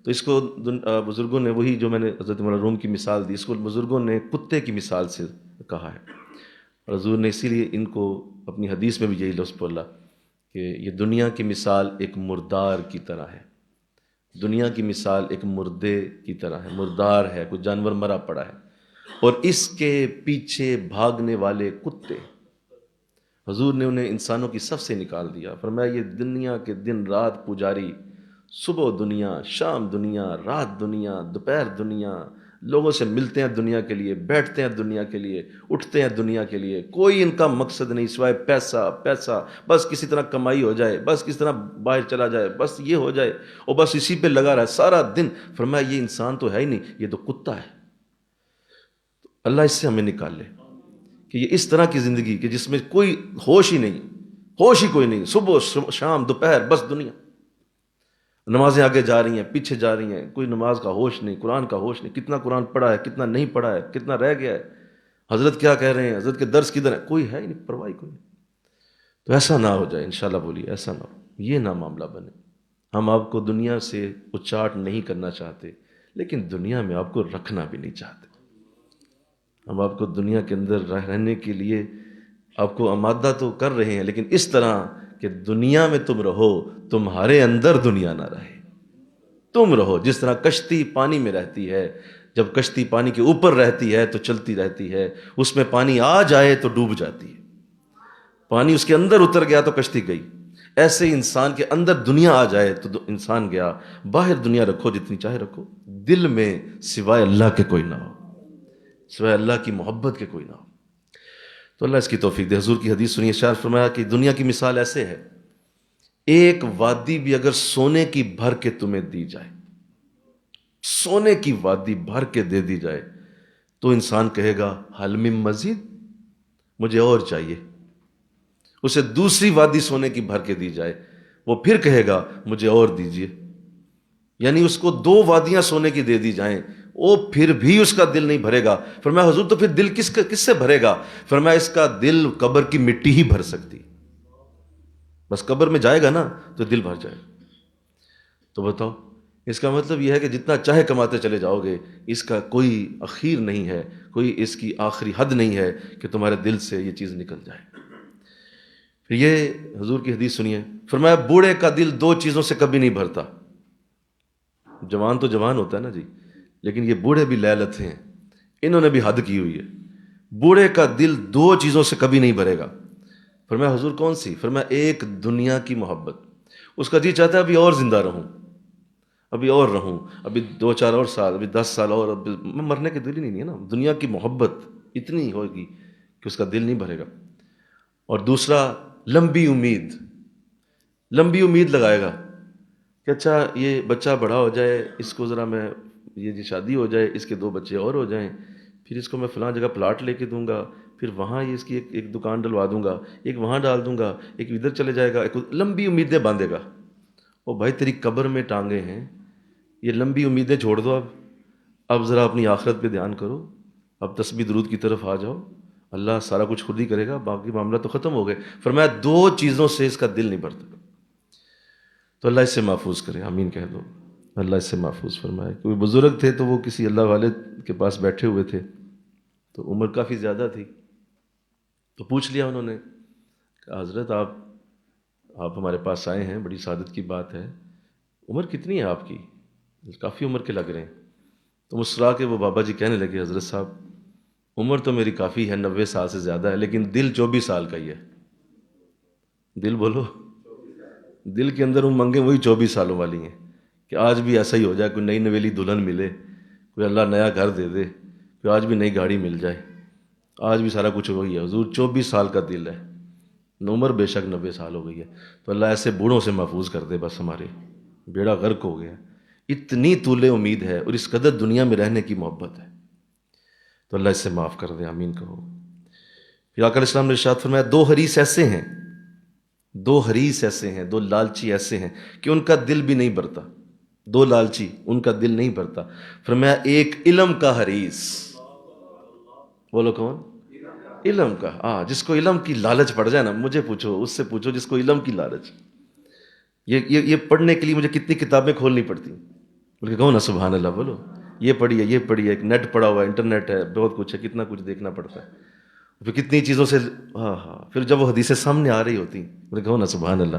تو اس کو بزرگوں نے، وہی جو میں نے حضرت مولانا روم کی مثال دی، اس کو بزرگوں نے کتے کی مثال سے کہا ہے، اور حضور نے اسی لیے ان کو اپنی حدیث میں بھی یہی لفظ بولا کہ یہ دنیا کی مثال ایک مردار کی طرح ہے، دنیا کی مثال ایک مردے کی طرح ہے، مردار ہے، کوئی جانور مرا پڑا ہے، اور اس کے پیچھے بھاگنے والے کتے۔ حضور نے انہیں انسانوں کی صف سے نکال دیا، فرمایا یہ دنیا کے دن رات پجاری، صبح دنیا، شام دنیا، رات دنیا، دوپہر دنیا، لوگوں سے ملتے ہیں دنیا کے لیے، بیٹھتے ہیں دنیا کے لیے، اٹھتے ہیں دنیا کے لیے، کوئی ان کا مقصد نہیں سوائے پیسہ پیسہ، بس کسی طرح کمائی ہو جائے، بس کسی طرح باہر چلا جائے، بس یہ ہو جائے، اور بس اسی پہ لگا رہا ہے سارا دن۔ فرمایا یہ انسان تو ہے ہی نہیں، یہ تو کتا ہے۔ اللہ اس سے ہمیں نکال لے کہ یہ اس طرح کی زندگی کہ جس میں کوئی ہوش ہی نہیں، ہوش ہی کوئی نہیں، صبح شام دوپہر بس دنیا، نمازیں آگے جا رہی ہیں پیچھے جا رہی ہیں، کوئی نماز کا ہوش نہیں، قرآن کا ہوش نہیں، کتنا قرآن پڑھا ہے کتنا نہیں پڑھا ہے، کتنا رہ گیا ہے، حضرت کیا کہہ رہے ہیں، حضرت کے درس کدھر ہے، کوئی ہے ہی نہیں، پرواہ کوئی نہیں۔ تو ایسا نہ ہو جائے انشاءاللہ، بولیے ایسا نہ ہو، یہ نہ معاملہ بنے۔ ہم آپ کو دنیا سے اچاٹ نہیں کرنا چاہتے، لیکن دنیا میں آپ کو رکھنا بھی نہیں چاہتے۔ ہم آپ کو دنیا کے اندر رہنے کے لیے آپ کو آمادہ تو کر رہے ہیں، لیکن اس طرح کہ دنیا میں تم رہو، تمہارے اندر دنیا نہ رہے، تم رہو جس طرح کشتی پانی میں رہتی ہے، جب کشتی پانی کے اوپر رہتی ہے تو چلتی رہتی ہے، اس میں پانی آ جائے تو ڈوب جاتی ہے، پانی اس کے اندر اتر گیا تو کشتی گئی۔ ایسے ہی انسان کے اندر دنیا آ جائے تو انسان گیا، باہر دنیا رکھو جتنی چاہے رکھو، دل میں سوائے اللہ کے کوئی نہ ہو، سوائے اللہ کی محبت کے کوئی نہ ہو۔ تو اللہ اس کی توفیق دے۔ حضور کی حدیث سنیے، ارشاد فرمایا کہ دنیا کی مثال ایسے ہے، ایک وادی بھی اگر سونے کی بھر کے تمہیں دی جائے، سونے کی وادی بھر کے دے دی جائے، تو انسان کہے گا حل من مزید، مجھے اور چاہیے۔ اسے دوسری وادی سونے کی بھر کے دی جائے، وہ پھر کہے گا مجھے اور دیجیے۔ یعنی اس کو دو وادیاں سونے کی دے دی جائیں، وہ پھر بھی اس کا دل نہیں بھرے گا۔ فرمایا حضور تو پھر دل کس سے بھرے گا؟ فرمایا اس کا دل قبر کی مٹی ہی بھر سکتی، بس قبر میں جائے گا نا تو دل بھر جائے۔ تو بتاؤ، اس کا مطلب یہ ہے کہ جتنا چاہے کماتے چلے جاؤ گے، اس کا کوئی اخیر نہیں ہے، کوئی اس کی آخری حد نہیں ہے کہ تمہارے دل سے یہ چیز نکل جائے۔ پھر یہ حضور کی حدیث سنیے، فرمایا بوڑھے کا دل دو چیزوں سے کبھی نہیں بھرتا۔ جوان تو جوان ہوتا ہے نا جی، لیکن یہ بوڑھے بھی لعلت ہیں، انہوں نے بھی حد کی ہوئی ہے۔ بوڑھے کا دل دو چیزوں سے کبھی نہیں بھرے گا۔ فرمایا حضور کون سی؟ فرمایا ایک دنیا کی محبت، اس کا جی چاہتا ہے ابھی اور زندہ رہوں، ابھی اور رہوں، ابھی 2-4 اور سال، ابھی 10 سال اور، مرنے کے دل ہی نہیں ہے نا۔ دنیا کی محبت اتنی ہوگی کہ اس کا دل نہیں بھرے گا۔ اور دوسرا لمبی امید، لمبی امید لگائے گا کہ اچھا یہ بچہ بڑا ہو جائے، اس کو ذرا میں، یہ جی شادی ہو جائے، اس کے 2 بچے اور ہو جائیں، پھر اس کو میں فلاں جگہ پلاٹ لے کے دوں گا، پھر وہاں یہ اس کی ایک دکان ڈلوا دوں گا، ایک وہاں ڈال دوں گا، ایک ادھر چلے جائے گا، ایک لمبی امیدیں باندھے گا۔ او بھائی تیری قبر میں ٹانگیں ہیں، یہ لمبی امیدیں چھوڑ دو، اب ذرا اپنی آخرت پہ دھیان کرو، اب تسبیح درود کی طرف آ جاؤ، اللہ سارا کچھ خود ہی کرے گا، باقی معاملہ تو ختم ہو گئے۔ فرمایا 2 چیزوں سے اس کا دل نہیں بھرتا۔ تو اللہ اس سے محفوظ کرے، آمین کہہ دو۔ اللہ اس سے محفوظ فرمائے۔ کوئی بزرگ تھے تو وہ کسی اللہ والے کے پاس بیٹھے ہوئے تھے، تو عمر کافی زیادہ تھی، تو پوچھ لیا انہوں نے کہ حضرت آپ ہمارے پاس آئے ہیں، بڑی سعادت کی بات ہے، عمر کتنی ہے آپ کی؟ کافی عمر کے لگ رہے ہیں۔ تو مسکرا کے وہ بابا جی کہنے لگے حضرت صاحب عمر تو میری کافی ہے، 90 سال سے زیادہ ہے، لیکن دل 24 سال کا ہی ہے. دل بولو، دل کے اندر امنگیں وہی 24 سالوں والی ہیں کہ آج بھی ایسا ہی ہو جائے، کوئی نئی نویلی دلہن ملے، کوئی اللہ نیا گھر دے دے، کوئی آج بھی نئی گاڑی مل جائے، آج بھی سارا کچھ وہی ہے. حضور 24 سال کا دل ہے، عمر بے شک 90 سال ہو گئی ہے. تو اللہ ایسے بوڑھوں سے محفوظ کر دے، بس ہمارے بیڑا غرق ہو گیا. اتنی طول امید ہے اور اس قدر دنیا میں رہنے کی محبت ہے، تو اللہ اس سے معاف کر دے، آمین کہو. پھر آقا علیہ السلام نے ارشاد فرمایا، دو حریص ایسے ہیں، دو حریص ایسے ہیں، دو لالچی ایسے ہیں کہ ان کا دل بھی نہیں بھرتا. دو لالچی، ان کا دل نہیں بھرتا. فرمایا ایک علم کا حریص. بولو کون؟ علم کا. جس کو علم کی لالچ پڑ جائے نا، مجھے پوچھو، اس سے پوچھو جس کو علم کی لالچ. یہ پڑھنے کے لیے مجھے کتنی کتابیں کھولنی پڑتی، بلکہ کہو نا سبحان اللہ، بولو یہ پڑھی ہے، یہ پڑھی ہے، ایک نیٹ پڑا ہوا ہے، انٹرنیٹ ہے، بہت کچھ ہے، کتنا کچھ دیکھنا پڑتا ہے. پھر کتنی چیزوں سے پھر جب وہ حدیثیں سامنے آ رہی ہوتی، بلکہ کہو نا سبحان اللہ،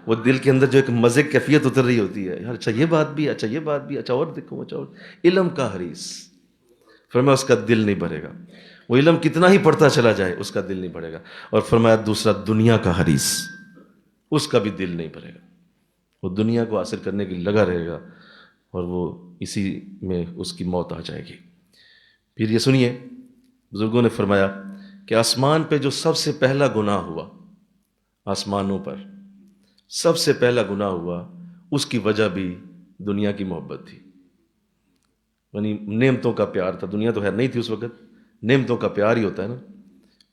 وہ دل کے اندر جو ایک مزے کی کیفیت اتر رہی ہوتی ہے، یار اچھا یہ بات بھی، اچھا یہ بات بھی، اچھا اور دیکھو، اچھا اور. علم کا حریص، فرمایا اس کا دل نہیں بھرے گا. وہ علم کتنا ہی پڑھتا چلا جائے، اس کا دل نہیں بھرے گا. اور فرمایا دوسرا دنیا کا حریص، اس کا بھی دل نہیں بھرے گا. وہ دنیا کو حاصل کرنے کے لیے لگا رہے گا اور وہ اسی میں اس کی موت آ جائے گی. پھر یہ سنیے، بزرگوں نے فرمایا کہ آسمان پہ جو سب سے پہلا گناہ ہوا، آسمانوں پر سب سے پہلا گناہ ہوا، اس کی وجہ بھی دنیا کی محبت تھی. یعنی نعمتوں کا پیار تھا. دنیا تو خیر نہیں تھی اس وقت، نعمتوں کا پیار ہی ہوتا ہے نا.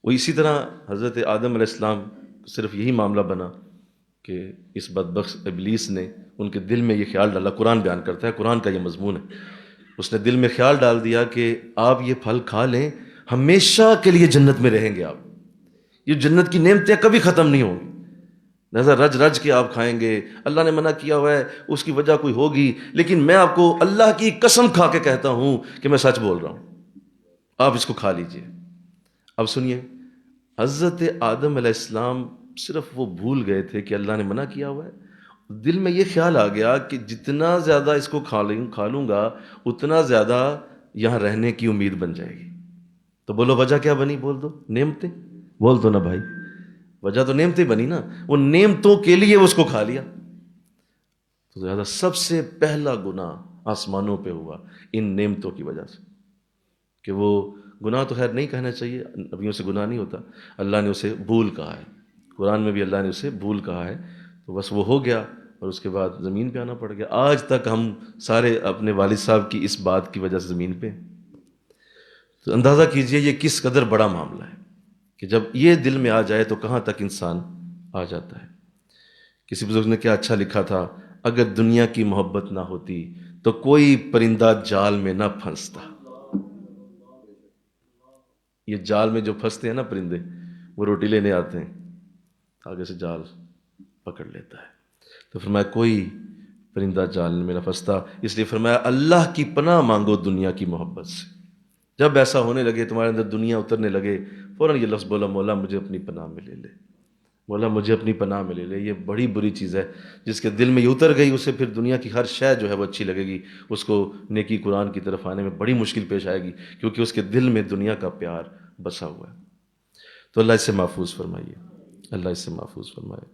وہ اسی طرح حضرت آدم علیہ السلام صرف یہی معاملہ بنا کہ اس بدبخت ابلیس نے ان کے دل میں یہ خیال ڈالا. قرآن بیان کرتا ہے، قرآن کا یہ مضمون ہے. اس نے دل میں خیال ڈال دیا کہ آپ یہ پھل کھا لیں، ہمیشہ کے لیے جنت میں رہیں گے آپ، یہ جنت کی نعمتیں کبھی ختم نہیں ہوں گی. لہٰذا رج رج کے آپ کھائیں گے. اللہ نے منع کیا ہوا ہے، اس کی وجہ کوئی ہوگی، لیکن میں آپ کو اللہ کی قسم کھا کے کہتا ہوں کہ میں سچ بول رہا ہوں، آپ اس کو کھا لیجئے. اب سنیے، حضرت آدم علیہ السلام صرف وہ بھول گئے تھے کہ اللہ نے منع کیا ہوا ہے. دل میں یہ خیال آ گیا کہ جتنا زیادہ اس کو کھا لوں گا، اتنا زیادہ یہاں رہنے کی امید بن جائے گی. تو بولو وجہ کیا بنی؟ بول دو، نعمتیں. بول دو نا بھائی، وجہ تو نعمتیں بنی نا. وہ نعمتوں کے لیے اس کو کھا لیا. تو زیادہ سب سے پہلا گناہ آسمانوں پہ ہوا ان نعمتوں کی وجہ سے. کہ وہ گناہ تو خیر نہیں کہنا چاہیے، نبیوں سے گناہ نہیں ہوتا، اللہ نے اسے بھول کہا ہے. قرآن میں بھی اللہ نے اسے بھول کہا ہے. تو بس وہ ہو گیا اور اس کے بعد زمین پہ آنا پڑ گیا. آج تک ہم سارے اپنے والد صاحب کی اس بات کی وجہ سے زمین پہ. تو اندازہ کیجئے یہ کس قدر بڑا معاملہ ہے کہ جب یہ دل میں آ جائے تو کہاں تک انسان آ جاتا ہے. کسی بزرگ نے کیا اچھا لکھا تھا، اگر دنیا کی محبت نہ ہوتی تو کوئی پرندہ جال میں نہ پھنستا. یہ جال میں جو پھنستے ہیں نا پرندے، وہ روٹی لینے آتے ہیں، آگے سے جال پکڑ لیتا ہے. تو فرمایا کوئی پرندہ جال میں نہ پھنستا. اس لیے فرمایا اللہ کی پناہ مانگو دنیا کی محبت سے. جب ایسا ہونے لگے، تمہارے اندر دنیا اترنے لگے، فوراً یہ لفظ بولا، مولا مجھے اپنی پناہ میں لے لے، مولا مجھے اپنی پناہ میں لے لے. یہ بڑی بری چیز ہے. جس کے دل میں یہ اتر گئی، اسے پھر دنیا کی ہر شے جو ہے وہ اچھی لگے گی، اس کو نیکی قرآن کی طرف آنے میں بڑی مشکل پیش آئے گی، کیونکہ اس کے دل میں دنیا کا پیار بسا ہوا ہے. تو اللہ اس سے محفوظ فرمائیے، اللہ اس سے محفوظ فرمائے.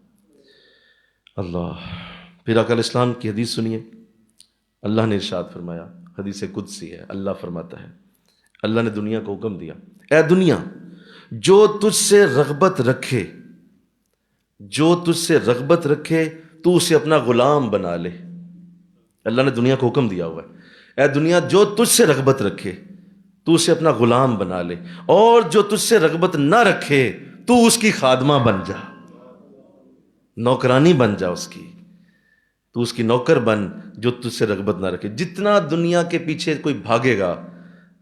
اللہ. پھر آقا علیہ السلام کی حدیث سنیے. اللہ نے ارشاد فرمایا، حدیث قدسی ہے، اللہ فرماتا ہے، اللہ نے دنیا کو حکم دیا، اے دنیا جو تجھ سے رغبت رکھے، جو تجھ سے رغبت رکھے تو اسے اپنا غلام بنا لے. اللہ نے دنیا کو حکم دیا ہوا ہے، اے دنیا جو تجھ سے رغبت رکھے تو اسے اپنا غلام بنا لے، اور جو تجھ سے رغبت نہ رکھے تو اس کی خادمہ بن جا، نوکرانی بن جا اس کی، تو اس کی نوکر بن جو تجھ سے رغبت نہ رکھے. جتنا دنیا کے پیچھے کوئی بھاگے گا،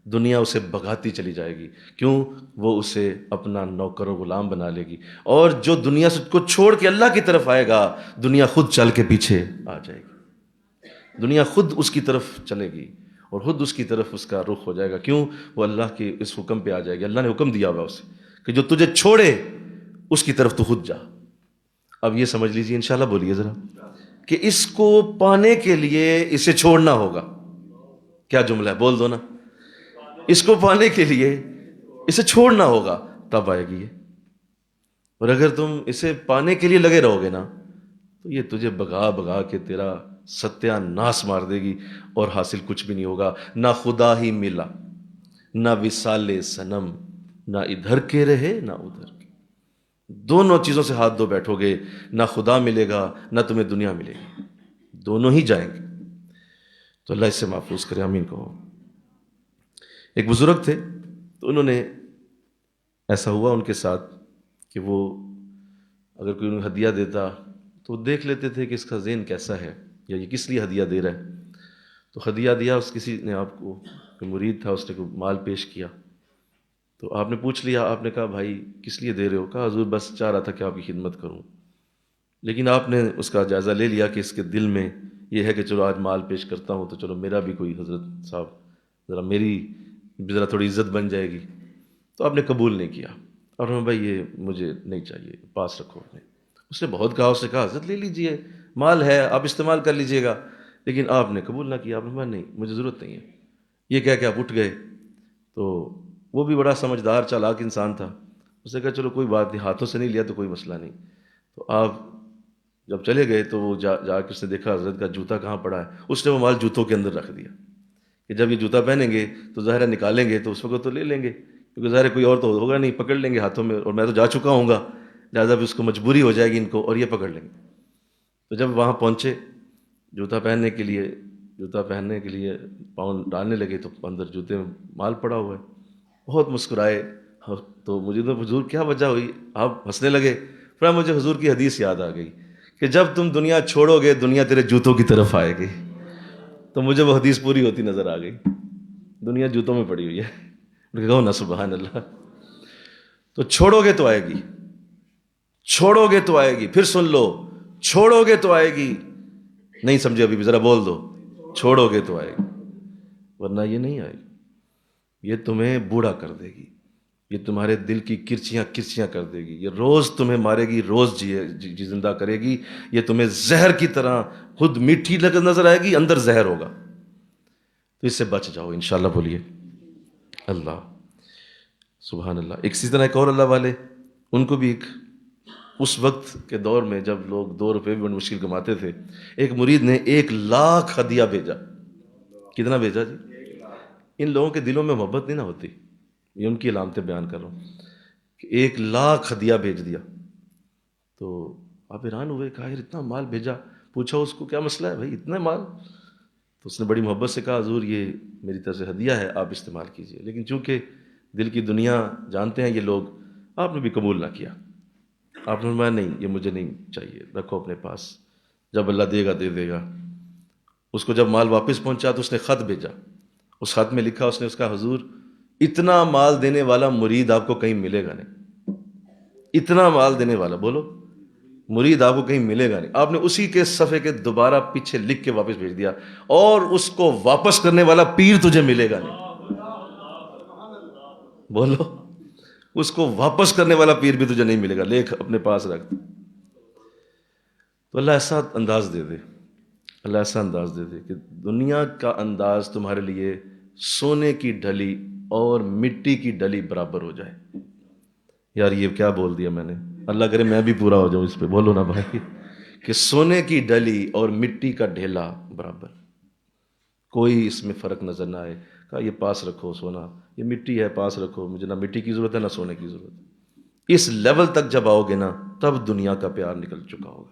دنیا اسے بھگاتی چلی جائے گی. کیوں؟ وہ اسے اپنا نوکر و غلام بنا لے گی. اور جو دنیا سے کو چھوڑ کے اللہ کی طرف آئے گا، دنیا خود چل کے پیچھے آ جائے گی، دنیا خود اس کی طرف چلے گی اور خود اس کی طرف اس کا رخ ہو جائے گا. کیوں؟ وہ اللہ کے اس حکم پہ آ جائے گی. اللہ نے حکم دیا ہوا اسے کہ جو تجھے چھوڑے اس کی طرف تو خود جا. اب یہ سمجھ لیجیے، انشاءاللہ بولیے ذرا، کہ اس کو پانے کے لیے اسے چھوڑنا ہوگا. کیا جملہ ہے، بول دو نا. اس کو پانے کے لیے اسے چھوڑنا ہوگا تب آئے گی یہ. اور اگر تم اسے پانے کے لیے لگے رہو گے نا تو یہ تجھے بھگا بھگا کے تیرا ستیہ ناس مار دے گی اور حاصل کچھ بھی نہیں ہوگا. نہ خدا ہی ملا، نہ وصال صنم، نہ ادھر کے رہے نہ ادھر کے. دونوں چیزوں سے ہاتھ دھو بیٹھو گے، نہ خدا ملے گا نہ تمہیں دنیا ملے گی، دونوں ہی جائیں گے. تو اللہ اس سے محفوظ کرے، آمین کہو. ایک بزرگ تھے تو انہوں نے، ایسا ہوا ان کے ساتھ کہ وہ اگر کوئی انہیں ہدیہ دیتا تو وہ دیکھ لیتے تھے کہ اس کا ذہن کیسا ہے یا یہ کس لیے ہدیہ دے رہا ہے. تو ہدیہ دیا، اس کسی نے آپ کو، کوئی مرید تھا، اس نے کوئی مال پیش کیا تو آپ نے پوچھ لیا، آپ نے کہا بھائی کس لیے دے رہے ہو؟ کہا حضور بس چاہ رہا تھا کہ آپ کی خدمت کروں. لیکن آپ نے اس کا جائزہ لے لیا کہ اس کے دل میں یہ ہے کہ چلو آج مال پیش کرتا ہوں تو چلو میرا بھی کوئی حضرت صاحب ذرا تھوڑی عزت بن جائے گی. تو آپ نے قبول نہیں کیا اور میں بھائی یہ مجھے نہیں چاہیے، پاس رکھو اپنے. اس نے بہت کہا، اس نے کہا حضرت لے لیجئے، مال ہے آپ استعمال کر لیجئے گا. لیکن آپ نے قبول نہ کیا، آپ نے کہا نہیں مجھے ضرورت نہیں ہے. یہ کہہ کے آپ اٹھ گئے. تو وہ بھی بڑا سمجھدار چالاک انسان تھا، اس نے کہا چلو کوئی بات نہیں، ہاتھوں سے نہیں لیا تو کوئی مسئلہ نہیں. تو آپ جب چلے گئے تو وہ جا کے اس نے دیکھا حضرت کا جوتا کہاں پڑا ہے. اس نے وہ مال جوتوں کے اندر رکھ دیا کہ جب یہ جوتا پہنیں گے تو ظاہر ہے نکالیں گے تو اس وقت تو لے لیں گے، کیونکہ ظاہر ہے کوئی اور تو ہوگا نہیں، پکڑ لیں گے ہاتھوں میں، اور میں تو جا چکا ہوں گا، لہٰذا بھی اس کو مجبوری ہو جائے گی ان کو اور یہ پکڑ لیں گے. تو جب وہاں پہنچے جوتا پہننے کے لیے پاؤں ڈالنے لگے تو اندر جوتے میں مال پڑا ہوا ہے. بہت مسکرائے. تو مجھے تو حضور کیا وجہ ہوئی؟ آپ ہنسنے لگے. پھر مجھے حضور کی حدیث یاد آ گئی کہ جب تم دنیا چھوڑو گے دنیا تیرے جوتوں کی طرف آئے گی. تو مجھے وہ حدیث پوری ہوتی نظر آ گئی، دنیا جوتوں میں پڑی ہوئی ہے. کہو نا سبحان اللہ. تو چھوڑو گے تو آئے گی، چھوڑو گے تو آئے گی. پھر سن لو، چھوڑو گے تو آئے گی. نہیں سمجھے ابھی بھی؟ ذرا بول دو، چھوڑو گے تو آئے گی، ورنہ یہ نہیں آئے گی. یہ تمہیں بوڑھا کر دے گی، یہ تمہارے دل کی کرچیاں کر دے گی. یہ روز تمہیں مارے گی، روز جی زندہ کرے گی. یہ تمہیں زہر کی طرح خود میٹھی نظر آئے گی، اندر زہر ہوگا. تو اس سے بچ جاؤ انشاءاللہ. بولیے اللہ سبحان اللہ. ایک اسی طرح ایک اور اللہ والے، ان کو بھی اس وقت کے دور میں جب لوگ 2 روپے بھی بڑی مشکل کماتے تھے، ایک مرید نے 1,00,000 ہدیہ بھیجا. کتنا بھیجا جی؟ ان لوگوں کے دلوں میں محبت نہیں نہ ہوتی، یہ ان کی علامتیں بیان کر رہا ہوں کہ 1,00,000 ہدیہ بھیج دیا. تو آپ حیران ہوئے، کہا یار اتنا مال بھیجا. پوچھا اس کو کیا مسئلہ ہے بھائی اتنا مال؟ تو اس نے بڑی محبت سے کہا حضور یہ میری طرف سے ہدیہ ہے، آپ استعمال کیجئے. لیکن چونکہ دل کی دنیا جانتے ہیں یہ لوگ، آپ نے بھی قبول نہ کیا. آپ نے فرمایا نہیں یہ مجھے نہیں چاہیے، رکھو اپنے پاس، جب اللہ دے گا دے دے گا. اس کو جب مال واپس پہنچا تو اس نے خط بھیجا. اس خط میں لکھا اس نے، اس کا حضور اتنا مال دینے والا مرید آپ کو کہیں ملے گا نہیں. اتنا مال دینے والا، بولو، مرید آپ کو کہیں ملے گا نہیں. آپ نے اسی کے صفحے کے دوبارہ پیچھے لکھ کے واپس بھیج دیا، اور اس کو واپس کرنے والا پیر تجھے ملے گا نہیں. بولو، اس کو واپس کرنے والا پیر بھی تجھے نہیں ملے گا، لکھ اپنے پاس رکھ. تو اللہ ایسا انداز دے دے، اللہ ایسا انداز دے دے کہ دنیا کا انداز تمہارے لیے سونے کی ڈھلی اور مٹی کی ڈلی برابر ہو جائے. یار یہ کیا بول دیا میں نے، اللہ کرے میں بھی پورا ہو جاؤں اس پہ. بولو نا بھائی، کہ سونے کی ڈلی اور مٹی کا ڈھیلا برابر، کوئی اس میں فرق نظر نہ آئے. کہا یہ پاس رکھو سونا، یہ مٹی ہے پاس رکھو، مجھے نہ مٹی کی ضرورت ہے نہ سونے کی ضرورت ہے. اس لیول تک جب آؤ گے نا تب دنیا کا پیار نکل چکا ہوگا.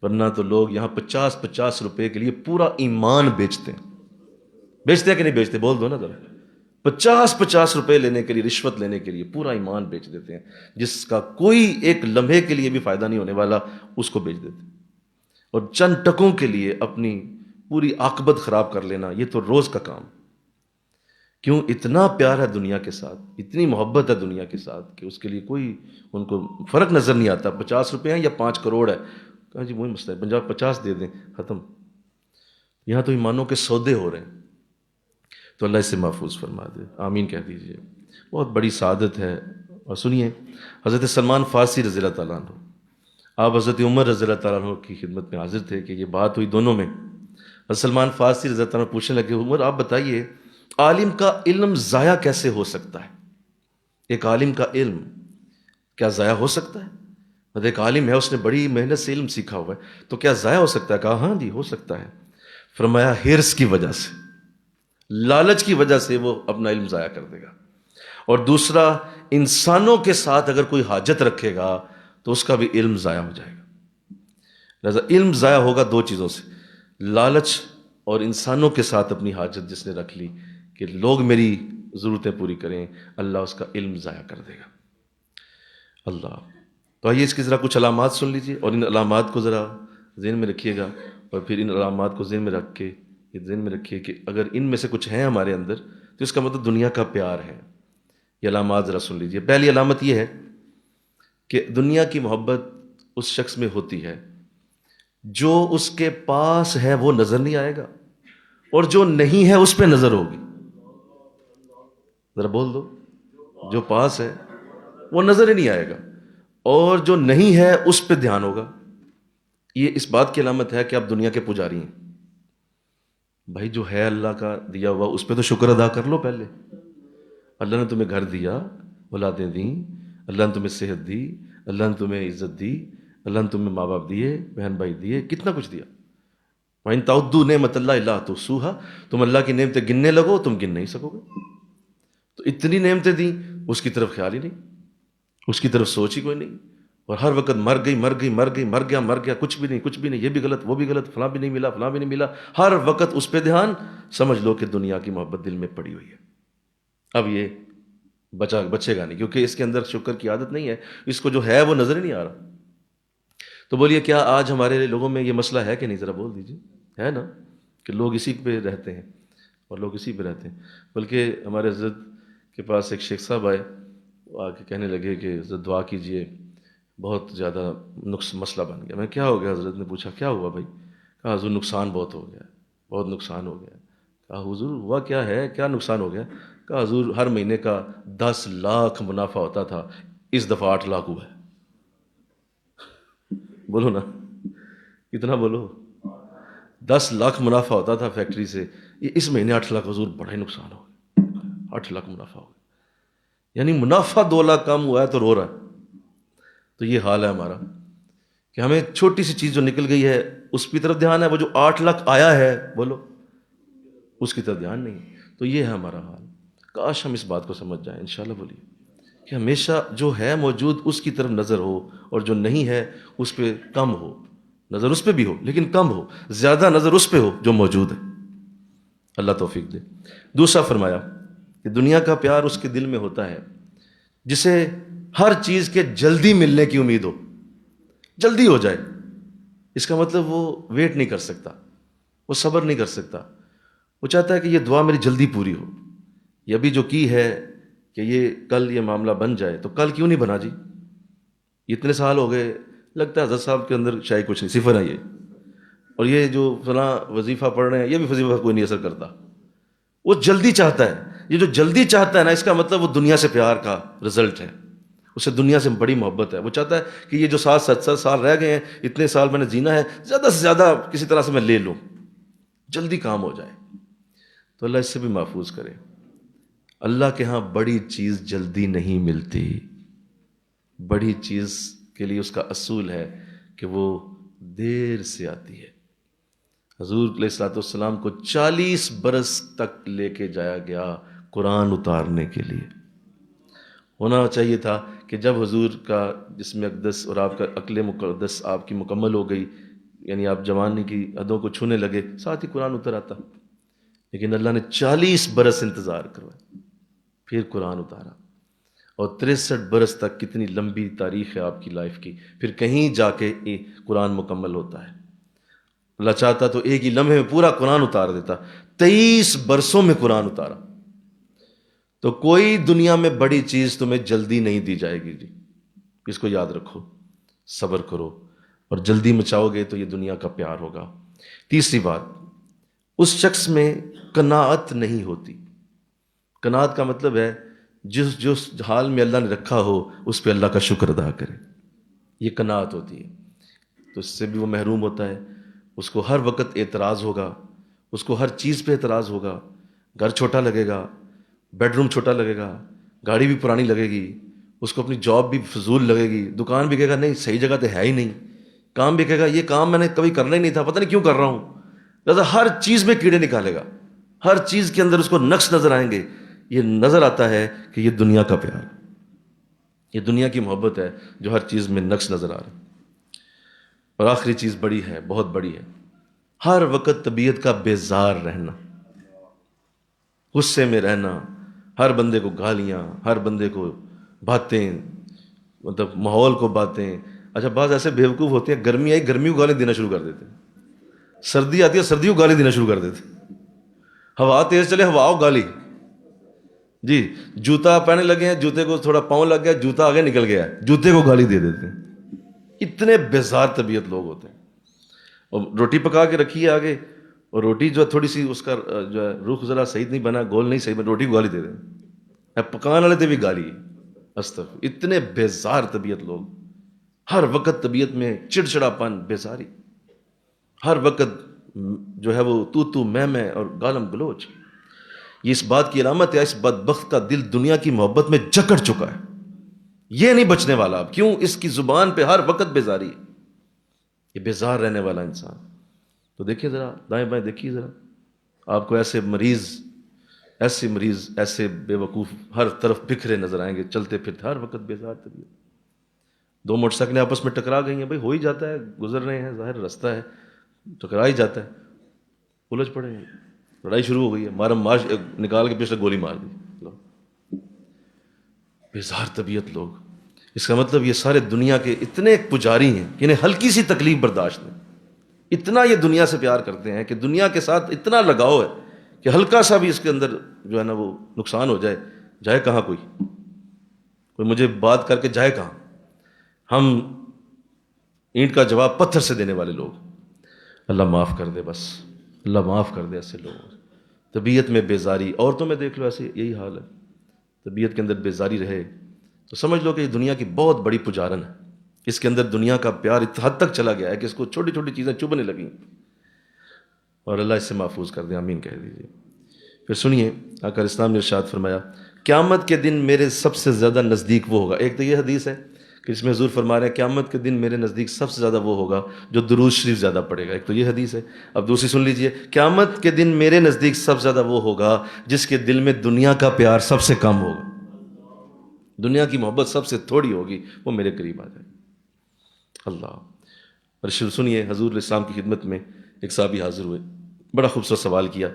ورنہ تو لوگ یہاں 50 روپے کے لیے پورا ایمان بیچتے ہیں. بیچتے ہیں کہ نہیں بیچتے؟ بول دو نا ذرا. 50 روپے لینے کے لیے، رشوت لینے کے لیے پورا ایمان بیچ دیتے ہیں، جس کا کوئی ایک لمحے کے لیے بھی فائدہ نہیں ہونے والا، اس کو بیچ دیتے ہیں. اور چند ٹکوں کے لیے اپنی پوری عاقبت خراب کر لینا، یہ تو روز کا کام. کیوں؟ اتنا پیار ہے دنیا کے ساتھ، اتنی محبت ہے دنیا کے ساتھ کہ اس کے لیے کوئی ان کو فرق نظر نہیں آتا. 50 روپے ہیں یا 5 کروڑ ہے، کہا جی وہی مسئلہ ہے، 50 دے دیں، ختم. یہاں تو ایمانوں کے سودے ہو رہے ہیں. تو اللہ اس سے محفوظ فرما دے، آمین کہہ دیجئے. بہت بڑی سعادت ہے. اور سنیے، حضرت سلمان فارسی رضی اللہ تعالیٰ عنہ، آپ حضرت عمر رضی اللہ تعالیٰ عنہ کی خدمت میں حاضر تھے کہ یہ بات ہوئی دونوں میں. حضرت سلمان فارسی رضی اللہ عنہ پوچھنے لگے، عمر آپ بتائیے عالم کا علم ضائع کیسے ہو سکتا ہے؟ ایک عالم کا علم کیا ضائع ہو سکتا ہے؟ مطلب ایک عالم ہے، اس نے بڑی محنت سے علم سیکھا ہوا ہے، تو کیا ضائع ہو سکتا ہے؟ کہا ہاں جی ہو سکتا ہے۔ فرمایا ہرس کی وجہ سے، لالچ کی وجہ سے وہ اپنا علم ضائع کر دے گا۔ اور دوسرا، انسانوں کے ساتھ اگر کوئی حاجت رکھے گا تو اس کا بھی علم ضائع ہو جائے گا۔ لہذا علم ضائع ہوگا دو چیزوں سے، لالچ اور انسانوں کے ساتھ اپنی حاجت جس نے رکھ لی کہ لوگ میری ضرورتیں پوری کریں، اللہ اس کا علم ضائع کر دے گا۔ اللہ، تو آئیے اس کی ذرا کچھ علامات سن لیجیے اور ان علامات کو ذرا ذہن میں رکھیے گا، اور پھر ان علامات کو ذہن میں رکھ کے یہ ذہن میں رکھیے کہ اگر ان میں سے کچھ ہیں ہمارے اندر تو اس کا مطلب دنیا کا پیار ہے۔ یہ علامات ذرا سن لیجیے۔ پہلی علامت یہ ہے کہ دنیا کی محبت اس شخص میں ہوتی ہے جو اس کے پاس ہے وہ نظر نہیں آئے گا، اور جو نہیں ہے اس پہ نظر ہوگی۔ ذرا بول دو، جو پاس ہے وہ نظر ہی نہیں آئے گا، اور جو نہیں ہے اس پہ دھیان ہوگا۔ یہ اس بات کی علامت ہے کہ آپ دنیا کے پجاری ہیں۔ بھائی جو ہے اللہ کا دیا ہوا اس پہ تو شکر ادا کر لو پہلے۔ اللہ نے تمہیں گھر دیا، اولادیں دیں، اللہ نے تمہیں صحت دی، اللہ نے تمہیں عزت دی، اللہ نے تمہیں ماں باپ دیے، بہن بھائی دیے، کتنا کچھ دیا۔ وَإِن تَعُدُّوا نِعْمَتَ اللَّهِ لَا تُحْصُوهَا، تم اللہ کی نعمتیں گننے لگو تم گن نہیں سکو گے۔ تو اتنی نعمتیں دیں، اس کی طرف خیال ہی نہیں، اس کی طرف سوچ ہی کوئی نہیں، اور ہر وقت مر گئی مر گئی مر گئی، مر گیا، کچھ بھی نہیں کچھ بھی نہیں، یہ بھی غلط وہ بھی غلط، فلاں بھی نہیں ملا فلاں بھی نہیں ملا، ہر وقت اس پہ دھیان، سمجھ لو کہ دنیا کی محبت دل میں پڑی ہوئی ہے۔ اب یہ بچے گا نہیں، کیونکہ اس کے اندر شکر کی عادت نہیں ہے، اس کو جو ہے وہ نظر ہی نہیں آ رہا۔ تو بولیے کیا آج ہمارے لوگوں میں یہ مسئلہ ہے کہ نہیں؟ ذرا بول دیجیے، ہے نا؟ کہ لوگ اسی پہ رہتے ہیں اور لوگ اسی پہ رہتے ہیں۔ بلکہ ہمارے حضرت کے پاس ایک شیخ صاحب آئے، وہ آ کے کہنے لگے کہ حضرت دعا کیجئے، بہت زیادہ مسئلہ بن گیا۔ میں کیا ہو گیا؟ حضرت نے پوچھا کیا ہوا بھائی؟ کہا حضور نقصان بہت ہو گیا، بہت نقصان ہو گیا۔ کہا حضور ہوا کیا ہے، کیا نقصان ہو گیا؟ کہا حضور ہر مہینے کا 10 لاکھ منافع ہوتا تھا، اس دفعہ 8 لاکھ ہوا ہے۔ بولو نا، کتنا بولو؟ 10 لاکھ منافع ہوتا تھا فیکٹری سے، یہ اس مہینے 8 لاکھ، حضور بڑا ہی نقصان ہو گیا، 8 لاکھ منافع ہو گیا۔ یعنی منافع 2 لاکھ کم ہوا ہے تو رو رہا ہے۔ تو یہ حال ہے ہمارا کہ ہمیں چھوٹی سی چیز جو نکل گئی ہے اس کی طرف دھیان ہے، وہ جو 8 لاکھ آیا ہے بولو اس کی طرف دھیان نہیں۔ تو یہ ہے ہمارا حال۔ کاش ہم اس بات کو سمجھ جائیں انشاءاللہ۔ بولیے کہ ہمیشہ جو ہے موجود اس کی طرف نظر ہو، اور جو نہیں ہے اس پہ کم ہو، نظر اس پہ بھی ہو لیکن کم ہو، زیادہ نظر اس پہ ہو جو موجود ہے۔ اللہ توفیق دے۔ دوسرا فرمایا کہ دنیا کا پیار اس کے دل میں ہوتا ہے جسے ہر چیز کے جلدی ملنے کی امید ہو، جلدی ہو جائے۔ اس کا مطلب وہ ویٹ نہیں کر سکتا، وہ صبر نہیں کر سکتا، وہ چاہتا ہے کہ یہ دعا میری جلدی پوری ہو، یہ ابھی جو کی ہے کہ یہ کل یہ معاملہ بن جائے، تو کل کیوں نہیں بنا جی؟ اتنے سال ہو گئے، لگتا ہے حضرت صاحب کے اندر شاید کچھ نہیں، صفر ہے یہ، اور یہ جو فلاں وظیفہ پڑھ رہے ہیں یہ بھی وظیفہ کوئی نہیں اثر کرتا۔ وہ جلدی چاہتا ہے، یہ جو جلدی چاہتا ہے نا، اس کا مطلب وہ دنیا سے پیار کا رزلٹ ہے، اسے دنیا سے بڑی محبت ہے۔ وہ چاہتا ہے کہ یہ جو 7 سال رہ گئے ہیں، اتنے سال میں نے جینا ہے، زیادہ سے زیادہ کسی طرح سے میں لے لوں، جلدی کام ہو جائے۔ تو اللہ اس سے بھی محفوظ کرے۔ اللہ کے ہاں بڑی چیز جلدی نہیں ملتی، بڑی چیز کے لیے اس کا اصول ہے کہ وہ دیر سے آتی ہے۔ حضور علیہ الصلوۃ والسلام کو 40 برس تک لے کے جایا گیا قرآن اتارنے کے لیے۔ ہونا چاہیے تھا کہ جب حضور کا جسم اقدس اور آپ کا عقل مقدس آپ کی مکمل ہو گئی، یعنی آپ جوانی کی حدوں کو چھونے لگے، ساتھ ہی قرآن اتر آتا، لیکن اللہ نے 40 برس انتظار کروائے، پھر قرآن اتارا۔ اور 63 برس تک، کتنی لمبی تاریخ ہے آپ کی لائف کی، پھر کہیں جا کے قرآن مکمل ہوتا ہے۔ اللہ چاہتا تو ایک ہی لمحے میں پورا قرآن اتار دیتا، 23 برسوں میں قرآن اتارا۔ تو کوئی دنیا میں بڑی چیز تمہیں جلدی نہیں دی جائے گی جی، اس کو یاد رکھو، صبر کرو، اور جلدی مچاؤ گے تو یہ دنیا کا پیار ہوگا۔ تیسری بات، اس شخص میں قناعت نہیں ہوتی۔ قناعت کا مطلب ہے جس حال میں اللہ نے رکھا ہو اس پہ اللہ کا شکر ادا کرے، یہ قناعت ہوتی ہے۔ تو اس سے بھی وہ محروم ہوتا ہے، اس کو ہر وقت اعتراض ہوگا، اس کو ہر چیز پہ اعتراض ہوگا، گھر چھوٹا لگے گا، بیڈ روم چھوٹا لگے گا، گاڑی بھی پرانی لگے گی، اس کو اپنی جاب بھی فضول لگے گی، دکان بھی کہے گا نہیں صحیح جگہ تو ہے ہی نہیں، کام بھی کہے گا یہ کام میں نے کبھی کرنا ہی نہیں تھا، پتہ نہیں کیوں کر رہا ہوں. لہٰذا ہر چیز میں کیڑے نکالے گا، ہر چیز کے اندر اس کو نقص نظر آئیں گے. یہ نظر آتا ہے کہ یہ دنیا کا پیار، یہ دنیا کی محبت ہے جو ہر چیز میں نقص نظر آ رہا ہے. اور آخری چیز بڑی ہے، بہت بڑی ہے، ہر وقت طبیعت کا بیزار رہنا، غصے میں رہنا، ہر بندے کو گالیاں، ہر بندے کو باتیں، مطلب ماحول کو باتیں. اچھا بعض ایسے بیوقوف ہوتے ہیں، گرمی آئی گرمی کو گالی دینا شروع کر دیتے ہیں، سردی آتی ہے سردی کو گالی دینا شروع کر دیتے ہیں، ہوا تیز چلے ہوا کو گالی. جی جوتا پہنے لگے ہیں، جوتے کو تھوڑا پاؤں لگ گیا، جوتا آگے نکل گیا ہے، جوتے کو گالی دے دیتے ہیں. اتنے بیزار طبیعت لوگ ہوتے ہیں. اور روٹی پکا کے رکھی ہے آگے، اور روٹی جو ہے تھوڑی سی اس کا جو ہے رخ ذرا صحیح نہیں بنا، گول نہیں صحیح بنا، روٹی کو گالی دے دیں. اب پکان والے تھے بھی گالی. استغفر. اتنے بیزار طبیعت لوگ، ہر وقت طبیعت میں چڑچڑاپن، بیزاری، ہر وقت جو ہے وہ تو میں اور گالم گلوچ. یہ اس بات کی علامت ہے اس بدبخت کا دل دنیا کی محبت میں جکڑ چکا ہے، یہ نہیں بچنے والا. اب کیوں؟ اس کی زبان پہ ہر وقت بیزاری ہے. یہ بیزار رہنے والا انسان، تو دیکھیے ذرا دائیں بائیں دیکھیے ذرا، آپ کو ایسے مریض ایسے بے وقوف ہر طرف بکھرے نظر آئیں گے، چلتے پھرتے ہر وقت بیزار طبیعت. دو موٹر سائیکلیں آپس میں ٹکرا گئی ہیں، بھائی ہو ہی جاتا ہے، گزر رہے ہیں، ظاہر رستہ ہے، ٹکرا ہی جاتا ہے، الجھ پڑے ہیں، لڑائی شروع ہو گئی ہے، مارم ماش نکال کے پیچھے گولی مار دی. بیزار طبیعت لوگ. اس کا مطلب یہ سارے دنیا کے اتنے پجاری ہیں کہ انہیں ہلکی سی تکلیف برداشت نہیں، اتنا یہ دنیا سے پیار کرتے ہیں کہ دنیا کے ساتھ اتنا لگاؤ ہے کہ ہلکا سا بھی اس کے اندر جو ہے نا وہ نقصان ہو جائے، جائے کہاں کوئی مجھے بات کر کے جائے کہاں. ہم اینٹ کا جواب پتھر سے دینے والے لوگ. اللہ معاف کر دے، بس اللہ معاف کر دے ایسے لوگ. طبیعت میں بیزاری، عورتوں میں دیکھ لو ایسے یہی حال ہے، طبیعت کے اندر بیزاری رہے تو سمجھ لو کہ یہ دنیا کی بہت بڑی پجارن ہے. اس کے اندر دنیا کا پیار اس حد تک چلا گیا ہے کہ اس کو چھوٹی چھوٹی چیزیں چبھنے لگیں. اور اللہ اس سے محفوظ کر دے، آمین کہہ دیجیے. پھر سنیے آقا اسلام نے ارشاد فرمایا قیامت کے دن میرے سب سے زیادہ نزدیک وہ ہوگا. ایک تو یہ حدیث ہے کہ اس میں حضور فرما رہے ہیں قیامت کے دن میرے نزدیک سب سے زیادہ وہ ہوگا جو درود شریف زیادہ پڑھے گا. ایک تو یہ حدیث ہے. اب دوسری سن لیجئے، قیامت کے دن میرے نزدیک سب سے زیادہ وہ ہوگا جس کے دل میں دنیا کا پیار سب سے کم ہوگا، دنیا کی محبت سب سے تھوڑی ہوگی، وہ میرے قریب آ جائے. اللہ. اور سنیے حضور علیہ السلام کی خدمت میں ایک صحابی حاضر ہوئے، بڑا خوبصورت سوال کیا.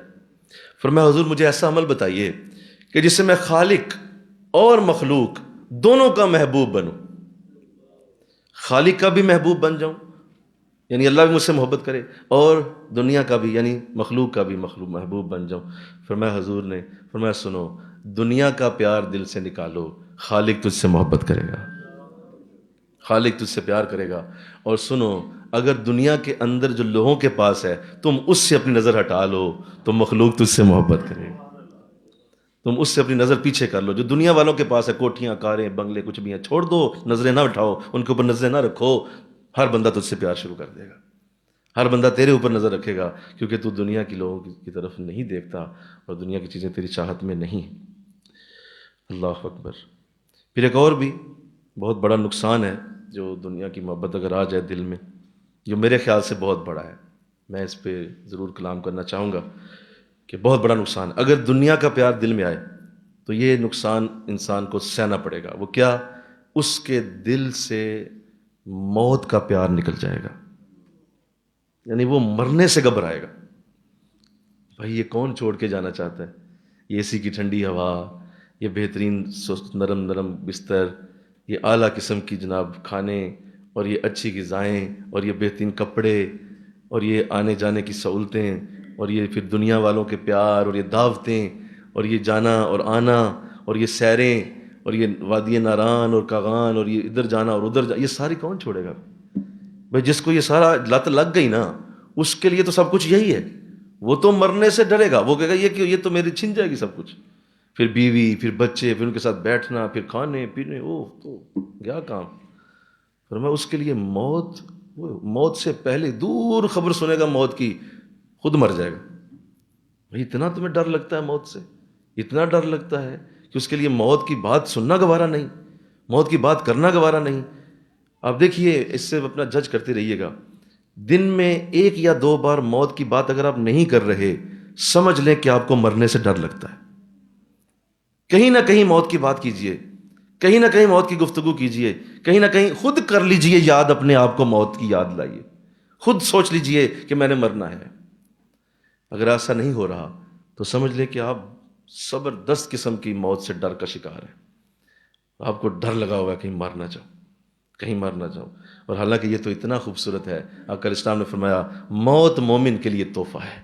فرمایا حضور مجھے ایسا عمل بتائیے کہ جس سے میں خالق اور مخلوق دونوں کا محبوب بنوں، خالق کا بھی محبوب بن جاؤں یعنی اللہ بھی مجھ سے محبت کرے، اور دنیا کا بھی یعنی مخلوق کا بھی محبوب بن جاؤں. فرمایا حضور نے فرمایا سنو، دنیا کا پیار دل سے نکالو، خالق تجھ سے محبت کرے گا، خالق تجھ سے پیار کرے گا. اور سنو، اگر دنیا کے اندر جو لوگوں کے پاس ہے تم اس سے اپنی نظر ہٹا لو تو مخلوق تجھ سے محبت کرے گا. تم اس سے اپنی نظر پیچھے کر لو، جو دنیا والوں کے پاس ہے کوٹھیاں کاریں بنگلے کچھ بھی ہیں چھوڑ دو، نظریں نہ اٹھاؤ، ان کے اوپر نظریں نہ رکھو. ہر بندہ تجھ سے پیار شروع کر دے گا، ہر بندہ تیرے اوپر نظر رکھے گا، کیونکہ تو دنیا کی لوگوں کی طرف نہیں دیکھتا اور دنیا کی چیزیں تیری چاہت میں نہیں. اللہ اکبر. پھر ایک اور بھی بہت بڑا نقصان ہے جو دنیا کی محبت اگر آ جائے دل میں، جو میرے خیال سے بہت بڑا ہے، میں اس پہ ضرور کلام کرنا چاہوں گا کہ بہت بڑا نقصان اگر دنیا کا پیار دل میں آئے تو یہ نقصان انسان کو سہنا پڑے گا. وہ کیا؟ اس کے دل سے موت کا پیار نکل جائے گا، یعنی وہ مرنے سے گھبرائے گا. بھائی یہ کون چھوڑ کے جانا چاہتا ہے؟ یہ اے سی کی ٹھنڈی ہوا، یہ بہترین نرم بستر، یہ اعلیٰ قسم کی جناب کھانے، اور یہ اچھی غذائیں، اور یہ بہترین کپڑے، اور یہ آنے جانے کی سہولتیں، اور یہ پھر دنیا والوں کے پیار، اور یہ دعوتیں، اور یہ جانا اور آنا، اور یہ سیریں، اور یہ وادی ناران اور کاغان، اور یہ ادھر جانا اور ادھر یہ ساری کون چھوڑے گا؟ بھائی جس کو یہ سارا لت لگ گئی نا، اس کے لیے تو سب کچھ یہی ہے. وہ تو مرنے سے ڈرے گا، وہ کہے گا یہ تو میری چھن جائے گی سب کچھ. پھر بیوی، پھر بچے، پھر ان کے ساتھ بیٹھنا، پھر کھانے پینے، تو کیا کام. فرمایا اس کے لیے موت سے پہلے دور خبر سنے گا موت کی، خود مر جائے گا. بھائی اتنا تمہیں ڈر لگتا ہے موت سے، اتنا ڈر لگتا ہے کہ اس کے لیے موت کی بات سننا گوارا نہیں، موت کی بات کرنا گوارا نہیں۔ آپ دیکھیے، اس سے اپنا جج کرتے رہیے گا، دن میں 1 یا 2 بار موت کی بات اگر آپ نہیں کر رہے، سمجھ لیں کہ آپ کو مرنے سے ڈر لگتا ہے۔ کہیں نہ کہیں موت کی بات کیجئے، کہیں نہ کہیں موت کی گفتگو کیجئے، کہیں نہ کہیں خود کر لیجئے یاد، اپنے آپ کو موت کی یاد لائیے، خود سوچ لیجئے کہ میں نے مرنا ہے۔ اگر ایسا نہیں ہو رہا تو سمجھ لیں کہ آپ زبردست قسم کی موت سے ڈر کا شکار ہیں، آپ کو ڈر لگا ہوا ہے کہیں مر نہ جاؤ، کہیں مر نہ جاؤ۔ اور حالانکہ یہ تو اتنا خوبصورت ہے، آقا علیہ السلام نے فرمایا موت مومن کے لیے تحفہ ہے۔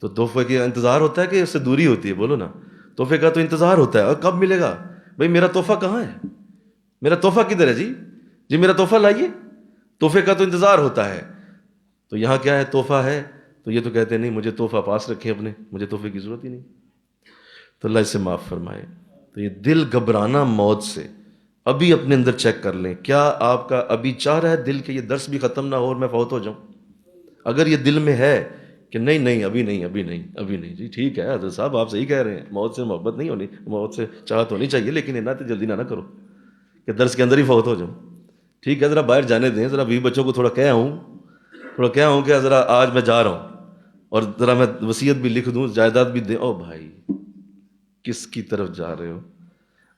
تو تحفے کا انتظار ہوتا ہے کہ اس سے دوری ہوتی ہے؟ بولو نا، تحفے کا تو انتظار ہوتا ہے، اور کب ملے گا؟ بھئی میرا تحفہ کہاں ہے؟ میرا تحفہ کدھر ہے جی میرا تحفہ لائیے۔ تحفے کا تو انتظار ہوتا ہے، تو یہاں کیا ہے؟ تحفہ ہے، تو یہ تو کہتے ہیں نہیں مجھے تحفہ پاس رکھیں اپنے، مجھے تحفے کی ضرورت ہی نہیں۔ تو اللہ اسے معاف فرمائے۔ تو یہ دل گھبرانا موت سے، ابھی اپنے اندر چیک کر لیں، کیا آپ کا ابھی چاہ رہا ہے دل کہ یہ درس بھی ختم نہ ہو اور میں فوت ہو جاؤں؟ اگر یہ دل میں ہے کہ نہیں ابھی نہیں جی ٹھیک ہے حضرت صاحب آپ صحیح کہہ رہے ہیں، موت سے محبت نہیں ہونی، موت سے چاہت ہونی چاہیے، لیکن اتنا جلدی نہ کرو کہ درس کے اندر ہی فوت ہو جاؤں۔ ٹھیک ہے، ذرا باہر جانے دیں، ذرا بیوی بچوں کو تھوڑا کہہ ہوں کہ ذرا آج میں جا رہا ہوں، اور ذرا میں وصیت بھی لکھ دوں، جائیداد بھی دیں۔ او بھائی کس کی طرف جا رہے ہو؟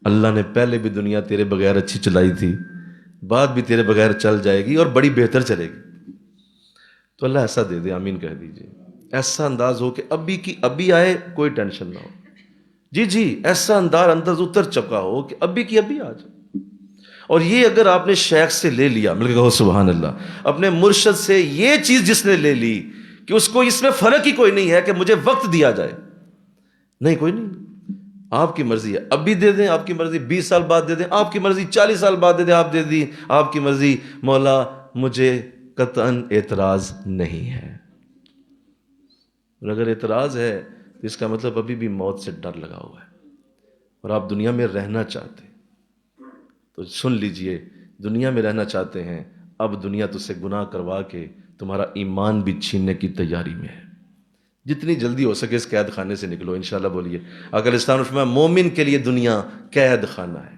اللہ نے پہلے بھی دنیا تیرے بغیر اچھی چلائی تھی، بعد بھی تیرے بغیر چل جائے گی اور بڑی بہتر چلے گی۔ تو اللہ ایسا دے دے، آمین کہہ دیجئے، ایسا انداز ہو کہ ابھی کی ابھی آئے، کوئی ٹینشن نہ ہو۔ جی ایسا انداز اتر چکا ہو کہ ابھی کی ابھی آ جائے۔ اور یہ اگر آپ نے شیخ سے لے لیا، مل کے کہو سبحان اللہ، اپنے مرشد سے یہ چیز جس نے لے لی کہ اس کو اس میں فرق ہی کوئی نہیں ہے کہ مجھے وقت دیا جائے، نہیں کوئی نہیں، آپ کی مرضی ہے، ابھی دے دیں آپ کی مرضی، 20 سال بعد دے دیں آپ کی مرضی، 40 سال بعد دے دیں آپ دے دی آپ کی مرضی، مولا مجھے قطعاً اعتراض نہیں ہے۔ اور اگر اعتراض ہے تو اس کا مطلب ابھی بھی موت سے ڈر لگا ہوا ہے اور آپ دنیا میں رہنا چاہتے ہیں۔ تو سن لیجئے، دنیا میں رہنا چاہتے ہیں، اب دنیا تجھ سے گناہ کروا کے تمہارا ایمان بھی چھیننے کی تیاری میں ہے۔ جتنی جلدی ہو سکے اس قید خانے سے نکلو، انشاءاللہ بولیے۔ آقا علیہ السلام نے فرمایا مومن کے لیے دنیا قید خانہ ہے،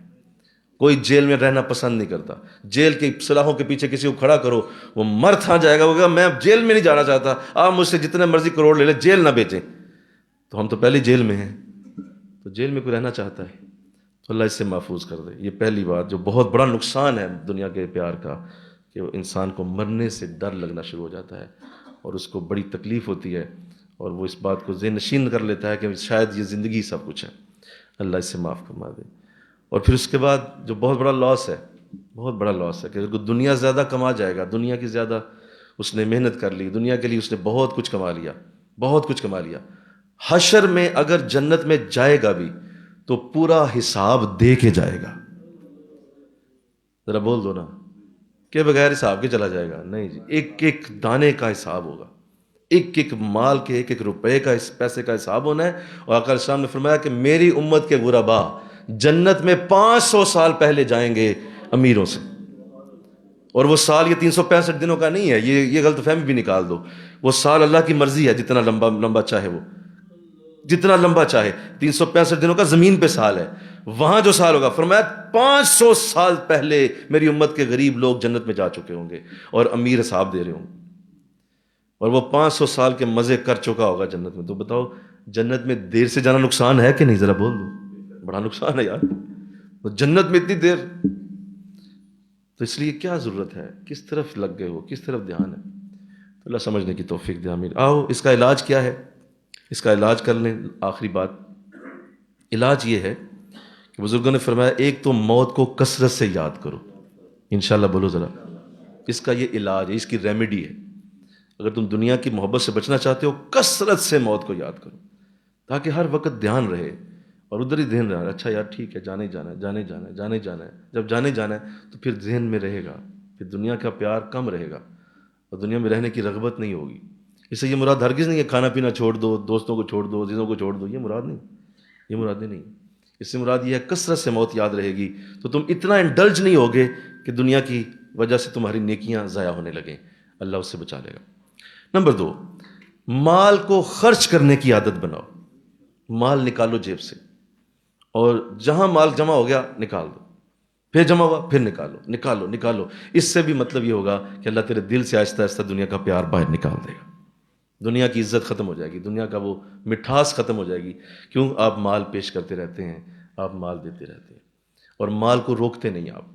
کوئی جیل میں رہنا پسند نہیں کرتا۔ جیل کی سلاخوں کے پیچھے کسی کو کھڑا کرو، وہ مر تھا جائے گا، وہ کہا میں جیل میں نہیں جانا چاہتا، آپ مجھ سے جتنے مرضی کروڑ لے لیں، جیل نہ بیچیں۔ تو ہم تو پہلے جیل میں ہیں، تو جیل میں کوئی رہنا چاہتا ہے تو اللہ اس سے محفوظ کر دے۔ یہ پہلی بات جو بہت بڑا نقصان ہے دنیا کے پیار کا، کہ وہ انسان کو مرنے سے ڈر لگنا شروع ہو جاتا ہے اور اس کو بڑی تکلیف ہوتی ہے، اور وہ اس بات کو ذہن نشین کر لیتا ہے کہ شاید یہ زندگی سب کچھ ہے۔ اللہ اس سے معاف فرما دے۔ اور پھر اس کے بعد جو بہت بڑا لاس ہے، بہت بڑا لاس ہے کہ اگر دنیا زیادہ کما جائے گا، دنیا کی زیادہ اس نے محنت کر لی، دنیا کے لیے اس نے بہت کچھ کما لیا، بہت کچھ کما لیا، حشر میں اگر جنت میں جائے گا بھی تو پورا حساب دے کے جائے گا۔ ذرا بول دو نا کہ بغیر حساب کے چلا جائے گا؟ نہیں جی، ایک ایک دانے کا حساب ہوگا، ایک ایک مال کے، ایک ایک روپے کا، اس پیسے کا حساب ہونا ہے۔ اور آقا علیہ السلام نے فرمایا کہ میری امت کے غربا جنت میں 500 سال پہلے جائیں گے امیروں سے، اور وہ سال یہ 365 دنوں کا نہیں ہے، یہ غلط فہمی بھی نکال دو، وہ سال اللہ کی مرضی ہے، جتنا لمبا چاہے، وہ جتنا لمبا چاہے، 365 دنوں کا زمین پہ سال ہے، وہاں جو سال ہوگا، فرمایا 500 سال پہلے میری امت کے غریب لوگ جنت میں جا چکے ہوں گے اور امیر حساب دے رہے ہوں گے، اور وہ 500 سال کے مزے کر چکا ہوگا جنت میں۔ تو بتاؤ جنت میں دیر سے جانا نقصان ہے کہ نہیں؟ ذرا بول دو، بڑا نقصان ہے یار، تو جنت میں اتنی دیر، تو اس لیے کیا ضرورت ہے؟ کس طرف لگ گئے ہو، کس طرف دھیان ہے؟ تو اللہ سمجھنے کی توفیق دے، آمین۔ آؤ اس کا علاج کیا ہے، اس کا علاج کر لیں۔ آخری بات، علاج یہ ہے کہ بزرگوں نے فرمایا ایک تو موت کو کثرت سے یاد کرو، انشاءاللہ بولو ذرا، اس کا یہ علاج ہے، اس کی ریمیڈی ہے۔ اگر تم دنیا کی محبت سے بچنا چاہتے ہو، کثرت سے موت کو یاد کرو، تاکہ ہر وقت دھیان رہے اور ادھر ہی دھیان رہے، اچھا یار ٹھیک ہے، جانے جانا ہے۔ جب جانے جانا ہے تو پھر ذہن میں رہے گا، پھر دنیا کا پیار کم رہے گا اور دنیا میں رہنے کی رغبت نہیں ہوگی۔ اس سے یہ مراد ہرگز نہیں ہے کھانا پینا چھوڑ دو، دوستوں کو چھوڑ دو، عزیزوں کو چھوڑ دو، یہ مراد نہیں۔ اس سے مراد یہ ہے کثرت سے موت یاد رہے گی تو تم اتنا انڈلج نہیں ہوگے کہ دنیا کی وجہ سے تمہاری نیکیاں ضائع ہونے لگیں، اللہ اس سے بچا لے گا۔ نمبر 2، مال کو خرچ کرنے کی عادت بناؤ، مال نکالو جیب سے، اور جہاں مال جمع ہو گیا نکال دو، پھر جمع ہوا پھر نکالو نکالو نکالو. اس سے بھی مطلب یہ ہوگا کہ اللہ تیرے دل سے آہستہ آہستہ دنیا کا پیار باہر نکال دے گا، دنیا کی عزت ختم ہو جائے گی، دنیا کا وہ مٹھاس ختم ہو جائے گی. کیوں؟ آپ مال پیش کرتے رہتے ہیں، آپ مال دیتے رہتے ہیں اور مال کو روکتے نہیں آپ.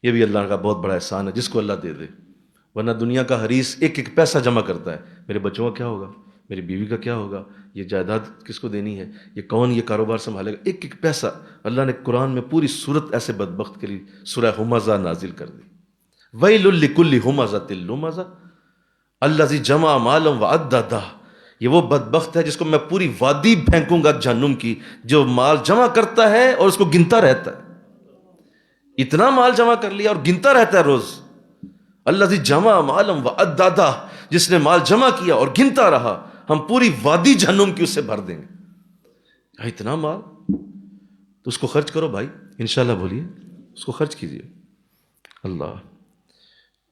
یہ بھی اللہ کا بہت بڑا احسان ہے جس کو اللہ دے دے. ورنہ دنیا کا حریص ایک ایک پیسہ جمع کرتا ہے، میرے بچوں کا کیا ہوگا، میری بیوی کا کیا ہوگا، یہ جائیداد کس کو دینی ہے، یہ کون یہ کاروبار سنبھالے گا، ایک ایک پیسہ. اللہ نے قرآن میں پوری صورت ایسے بدبخت کے لیے سورہ ہمزہ نازل کر دی. ویل لکل ہمزۃ لمزہ الذی جمع مالا وعددہ. یہ وہ بدبخت ہے جس کو میں پوری وادی پھینکوں گا جہنم کی، جو مال جمع کرتا ہے اور اس کو گنتا رہتا ہے. اتنا مال جمع کر لیا اور گنتا رہتا ہے روز. الذی جمع مالا وعددہ، جس نے مال جمع کیا اور گنتا رہا، ہم پوری وادی جہنم کی اس سے بھر دیں گے. اتنا مال تو اس کو خرچ کرو بھائی، انشاءاللہ بولیے اس کو خرچ کیجیے. اللہ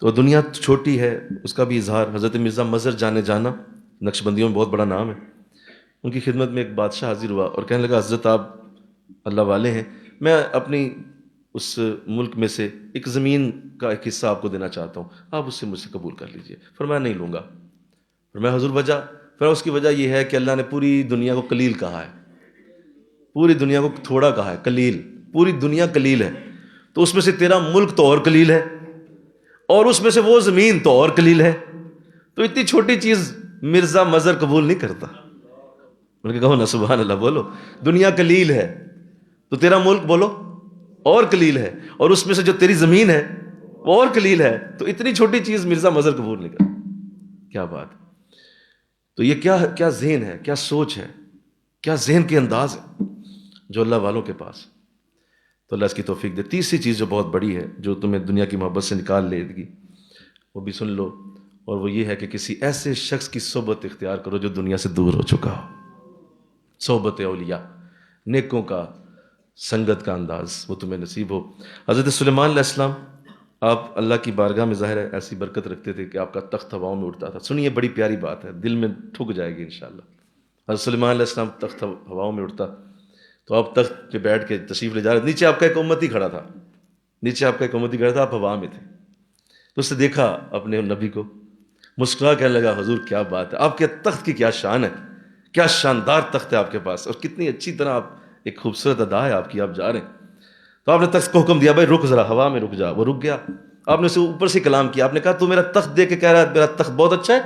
تو دنیا چھوٹی ہے، اس کا بھی اظہار. حضرت مرزا مظہر جانے جانا نقشبندیوں میں بہت بڑا نام ہے. ان کی خدمت میں ایک بادشاہ حاضر ہوا اور کہنے لگا حضرت آپ اللہ والے ہیں، میں اپنی اس ملک میں سے ایک زمین کا ایک حصہ آپ کو دینا چاہتا ہوں، آپ اس سے مجھ سے قبول کر لیجئے. فرمایا نہیں لوں گا. فرمایا حضور وجہ؟ فرمایا اس کی وجہ یہ ہے کہ اللہ نے پوری دنیا کو قلیل کہا ہے، پوری دنیا کو تھوڑا کہا ہے، قلیل. پوری دنیا قلیل ہے، تو اس میں سے تیرا ملک تو اور قلیل ہے، اور اس میں سے وہ زمین تو اور قلیل ہے، تو اتنی چھوٹی چیز مرزا مظہر قبول نہیں کرتا. ان کے کہو نا سبحان اللہ، بولو دنیا قلیل ہے تو تیرا ملک بولو اور قلیل ہے، اور اس میں سے جو تیری زمین ہے وہ اور قلیل ہے، تو اتنی چھوٹی چیز مرزا مظہر قبول نہیں کرتا. کیا بات. تو یہ کیا ذہن ہے، کیا سوچ ہے، کیا ذہن کے انداز ہے جو اللہ والوں کے پاس. تو اللہ اس کی توفیق دے. تیسری چیز جو بہت بڑی ہے جو تمہیں دنیا کی محبت سے نکال لے گی، وہ بھی سن لو، اور وہ یہ ہے کہ کسی ایسے شخص کی صحبت اختیار کرو جو دنیا سے دور ہو چکا ہو. صحبت اولیاء، نیکوں کا سنگت کا انداز وہ تمہیں نصیب ہو. حضرت سلیمان علیہ السلام آپ اللہ کی بارگاہ میں ظاہر ہے ایسی برکت رکھتے تھے کہ آپ کا تخت ہواؤں میں اڑتا تھا. سنیے بڑی پیاری بات ہے، دل میں ٹھک جائے گی انشاءاللہ. حضرت سلیمان علیہ السلام تخت ہواؤں میں اڑتا تو آپ تخت پہ بیٹھ کے تشریف لے جا رہے، نیچے آپ کا ایک امتی کھڑا تھا، نیچے آپ کا ایک امتی کھڑا تھا، آپ ہوا میں تھے. تو اس نے دیکھا اپنے نبی کو، مسکرا کہنے لگا حضور کیا بات ہے، آپ کے تخت کی کیا شان ہے، کیا شاندار تخت ہے آپ کے پاس، اور کتنی اچھی طرح آپ، ایک خوبصورت ادا ہے آپ کی، آپ جا رہے ہیں. تو آپ نے تخت کو حکم دیا بھائی رک ذرا، ہوا میں رک جا. وہ رک گیا. آپ نے اسے اوپر سے کلام کیا، آپ نے کہا تو میرا تخت دے کے کہہ رہا ہے میرا تخت بہت اچھا ہے؟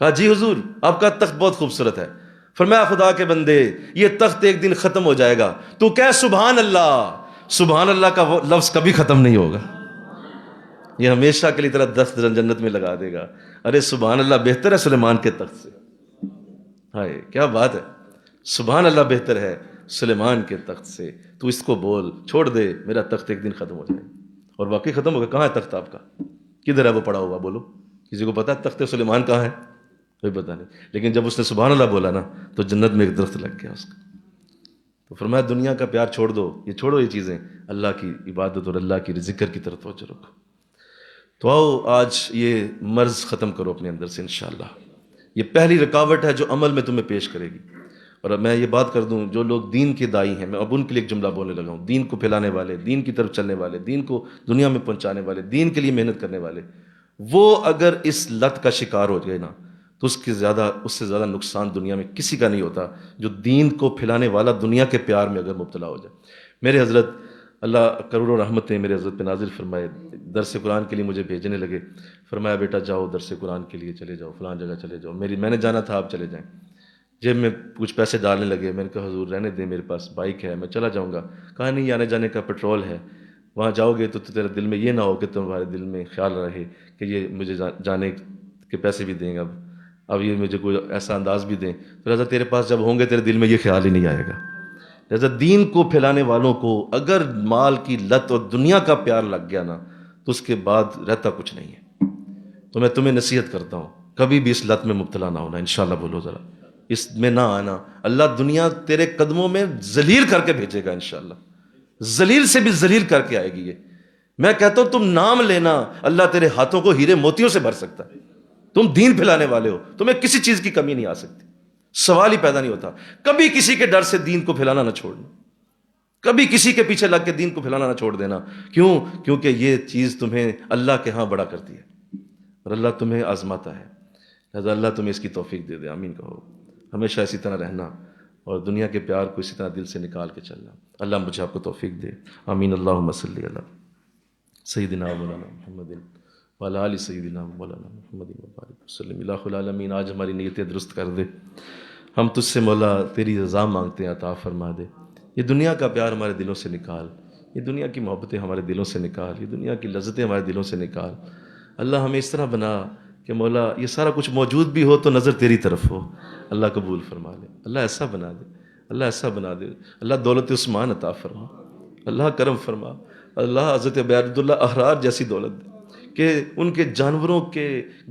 کہا جی حضور آپ کا تخت بہت خوبصورت ہے. فرمایا خدا کے بندے یہ تخت ایک دن ختم ہو جائے گا، تو کہہ سبحان اللہ. سبحان اللہ کا وہ لفظ کبھی ختم نہیں ہوگا، یہ ہمیشہ کے لیے تیرا تخت جنت میں لگا دے گا. ارے سبحان اللہ بہتر ہے سلیمان کے تخت سے. ہائے کیا بات ہے، سبحان اللہ بہتر ہے سلیمان کے تخت سے. تو اس کو بول، چھوڑ دے میرا تخت ایک دن ختم ہو جائے. اور واقعی ختم ہو گیا. کہاں ہے تخت آپ کا، کدھر ہے وہ پڑا ہوا، بولو کسی کو پتا ہے تخت سلیمان کہاں ہے؟ کوئی پتا نہیں. لیکن جب اس نے سبحان اللہ بولا نا تو جنت میں ایک درخت لگ گیا اس کا. تو فرمایا دنیا کا پیار چھوڑ دو، یہ چھوڑو یہ چیزیں، اللہ کی عبادت اور اللہ کی ذکر کی طرف توجہ رکھو. تو آؤ آج یہ مرض ختم کرو اپنے اندر سے انشاءاللہ. یہ پہلی رکاوٹ ہے جو عمل میں تمہیں پیش کرے گی. اور اب میں یہ بات کر دوں، جو لوگ دین کے دائی ہیں، میں اب ان کے لیے ایک جملہ بولنے لگا ہوں، دین کو پھیلانے والے، دین کی طرف چلنے والے، دین کو دنیا میں پہنچانے والے، دین کے لیے محنت کرنے والے، وہ اگر اس لت کا شکار ہو جائے نا تو اس سے زیادہ نقصان دنیا میں کسی کا نہیں ہوتا جو دین کو پھیلانے والا دنیا کے پیار میں اگر مبتلا ہو جائے. میرے حضرت اللہ کروڑوں رحمتیں میرے حضرت پہ نازل فرمائے، درس قرآن کے لیے مجھے بھیجنے لگے. فرمایا بیٹا جاؤ درس قرآن کے لیے چلے جاؤ، فلان جگہ چلے جاؤ. میں نے جانا تھا، آپ چلے جائیں. جیب میں کچھ پیسے ڈالنے لگے. میں نے کہا حضور رہنے دیں، میرے پاس بائک ہے، میں چلا جاؤں گا. کہا نہیں، آنے جانے کا پیٹرول ہے، وہاں جاؤ گے تو تیرے دل میں یہ نہ ہو کہ تمہارے دل میں خیال رہے کہ یہ مجھے جانے کے پیسے بھی دیں گا، اب یہ مجھے کوئی ایسا انداز بھی دیں. تو لہٰذا تیرے پاس جب ہوں گے تیرے دل میں یہ خیال ہی نہیں آئے گا. لہٰذا دین کو پھیلانے والوں کو اگر مال کی لت اور دنیا کا پیار لگ گیا نا تو اس کے بعد رہتا کچھ نہیں ہے. تو میں تمہیں نصیحت کرتا ہوں کبھی بھی اس لت میں مبتلا نہ ہونا انشاءاللہ. بولو ذرا، اس میں نہ آنا. اللہ دنیا تیرے قدموں میں ذلیل کر کے بھیجے گا انشاءاللہ، ذلیل سے بھی ذلیل کر کے آئے گی. یہ میں کہتا ہوں تم نام لینا، اللہ تیرے ہاتھوں کو ہیرے موتیوں سے بھر سکتا ہے. تم دین پھیلانے والے ہو، تمہیں کسی چیز کی کمی نہیں آ سکتی، سوال ہی پیدا نہیں ہوتا. کبھی کسی کے ڈر سے دین کو پھیلانا نہ چھوڑنا. کبھی کسی کے پیچھے لگ کے دین کو پھیلانا نہ چھوڑ دینا. کیوں؟ کیونکہ یہ چیز تمہیں اللہ کے ہاں بڑا کرتی ہے اور اللہ تمہیں آزماتا ہے. لہٰذا اللہ تمہیں اس کی توفیق دے دے. آمین کہو. ہمیشہ اسی طرح رہنا اور دنیا کے پیار کو اسی طرح دل سے نکال کے چلنا. اللہ مجھے آپ کو توفیق دے. آمین. اللہم صلی علی سیدنا مولانا محمد وعلی آل سیدنا مولانا محمد وبارک وسلم. الہ العالمین آج ہماری نیتیں درست کر دے. ہم تجھ سے مولا تیری رضا مانگتے ہیں، عطا فرما دے. یہ دنیا کا پیار ہمارے دلوں سے نکال، یہ دنیا کی محبتیں ہمارے دلوں سے نکال، یہ دنیا کی لذتیں ہمارے دلوں سے نکال. اللہ ہمیں اس طرح بنا کہ مولا یہ سارا کچھ موجود بھی ہو تو نظر تیری طرف ہو. اللہ قبول فرما لے. اللہ ایسا بنا دے، اللہ ایسا بنا دے. اللہ دولت عثمان عطا فرما، اللہ کرم فرما. اللہ حضرت عبید اللہ احرار جیسی دولت دے کہ ان کے جانوروں کے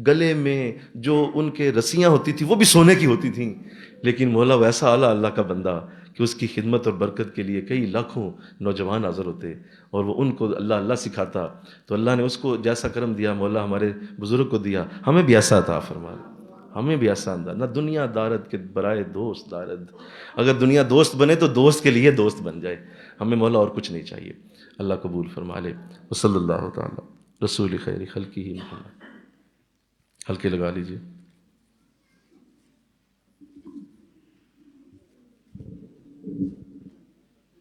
گلے میں جو ان کے رسیاں ہوتی تھیں وہ بھی سونے کی ہوتی تھیں، لیکن مولا ویسا اعلیٰ اللہ کا بندہ کہ اس کی خدمت اور برکت کے لیے کئی لاکھوں نوجوان حاضر ہوتے اور وہ ان کو اللہ اللہ سکھاتا. تو اللہ نے اس کو جیسا کرم دیا مولا ہمارے بزرگ کو دیا، ہمیں بھی ایسا عطا فرما. ہمیں بھی ایسا انداز نہ دنیا دارد کے برائے دوست دارد. اگر دنیا دوست بنے تو دوست کے لیے دوست بن جائے. ہمیں مولا اور کچھ نہیں چاہیے. اللہ قبول فرما لے. وصلی اللہ تعالی رسول خیر خلقہ محمد. ہلکے لگا لیجیے.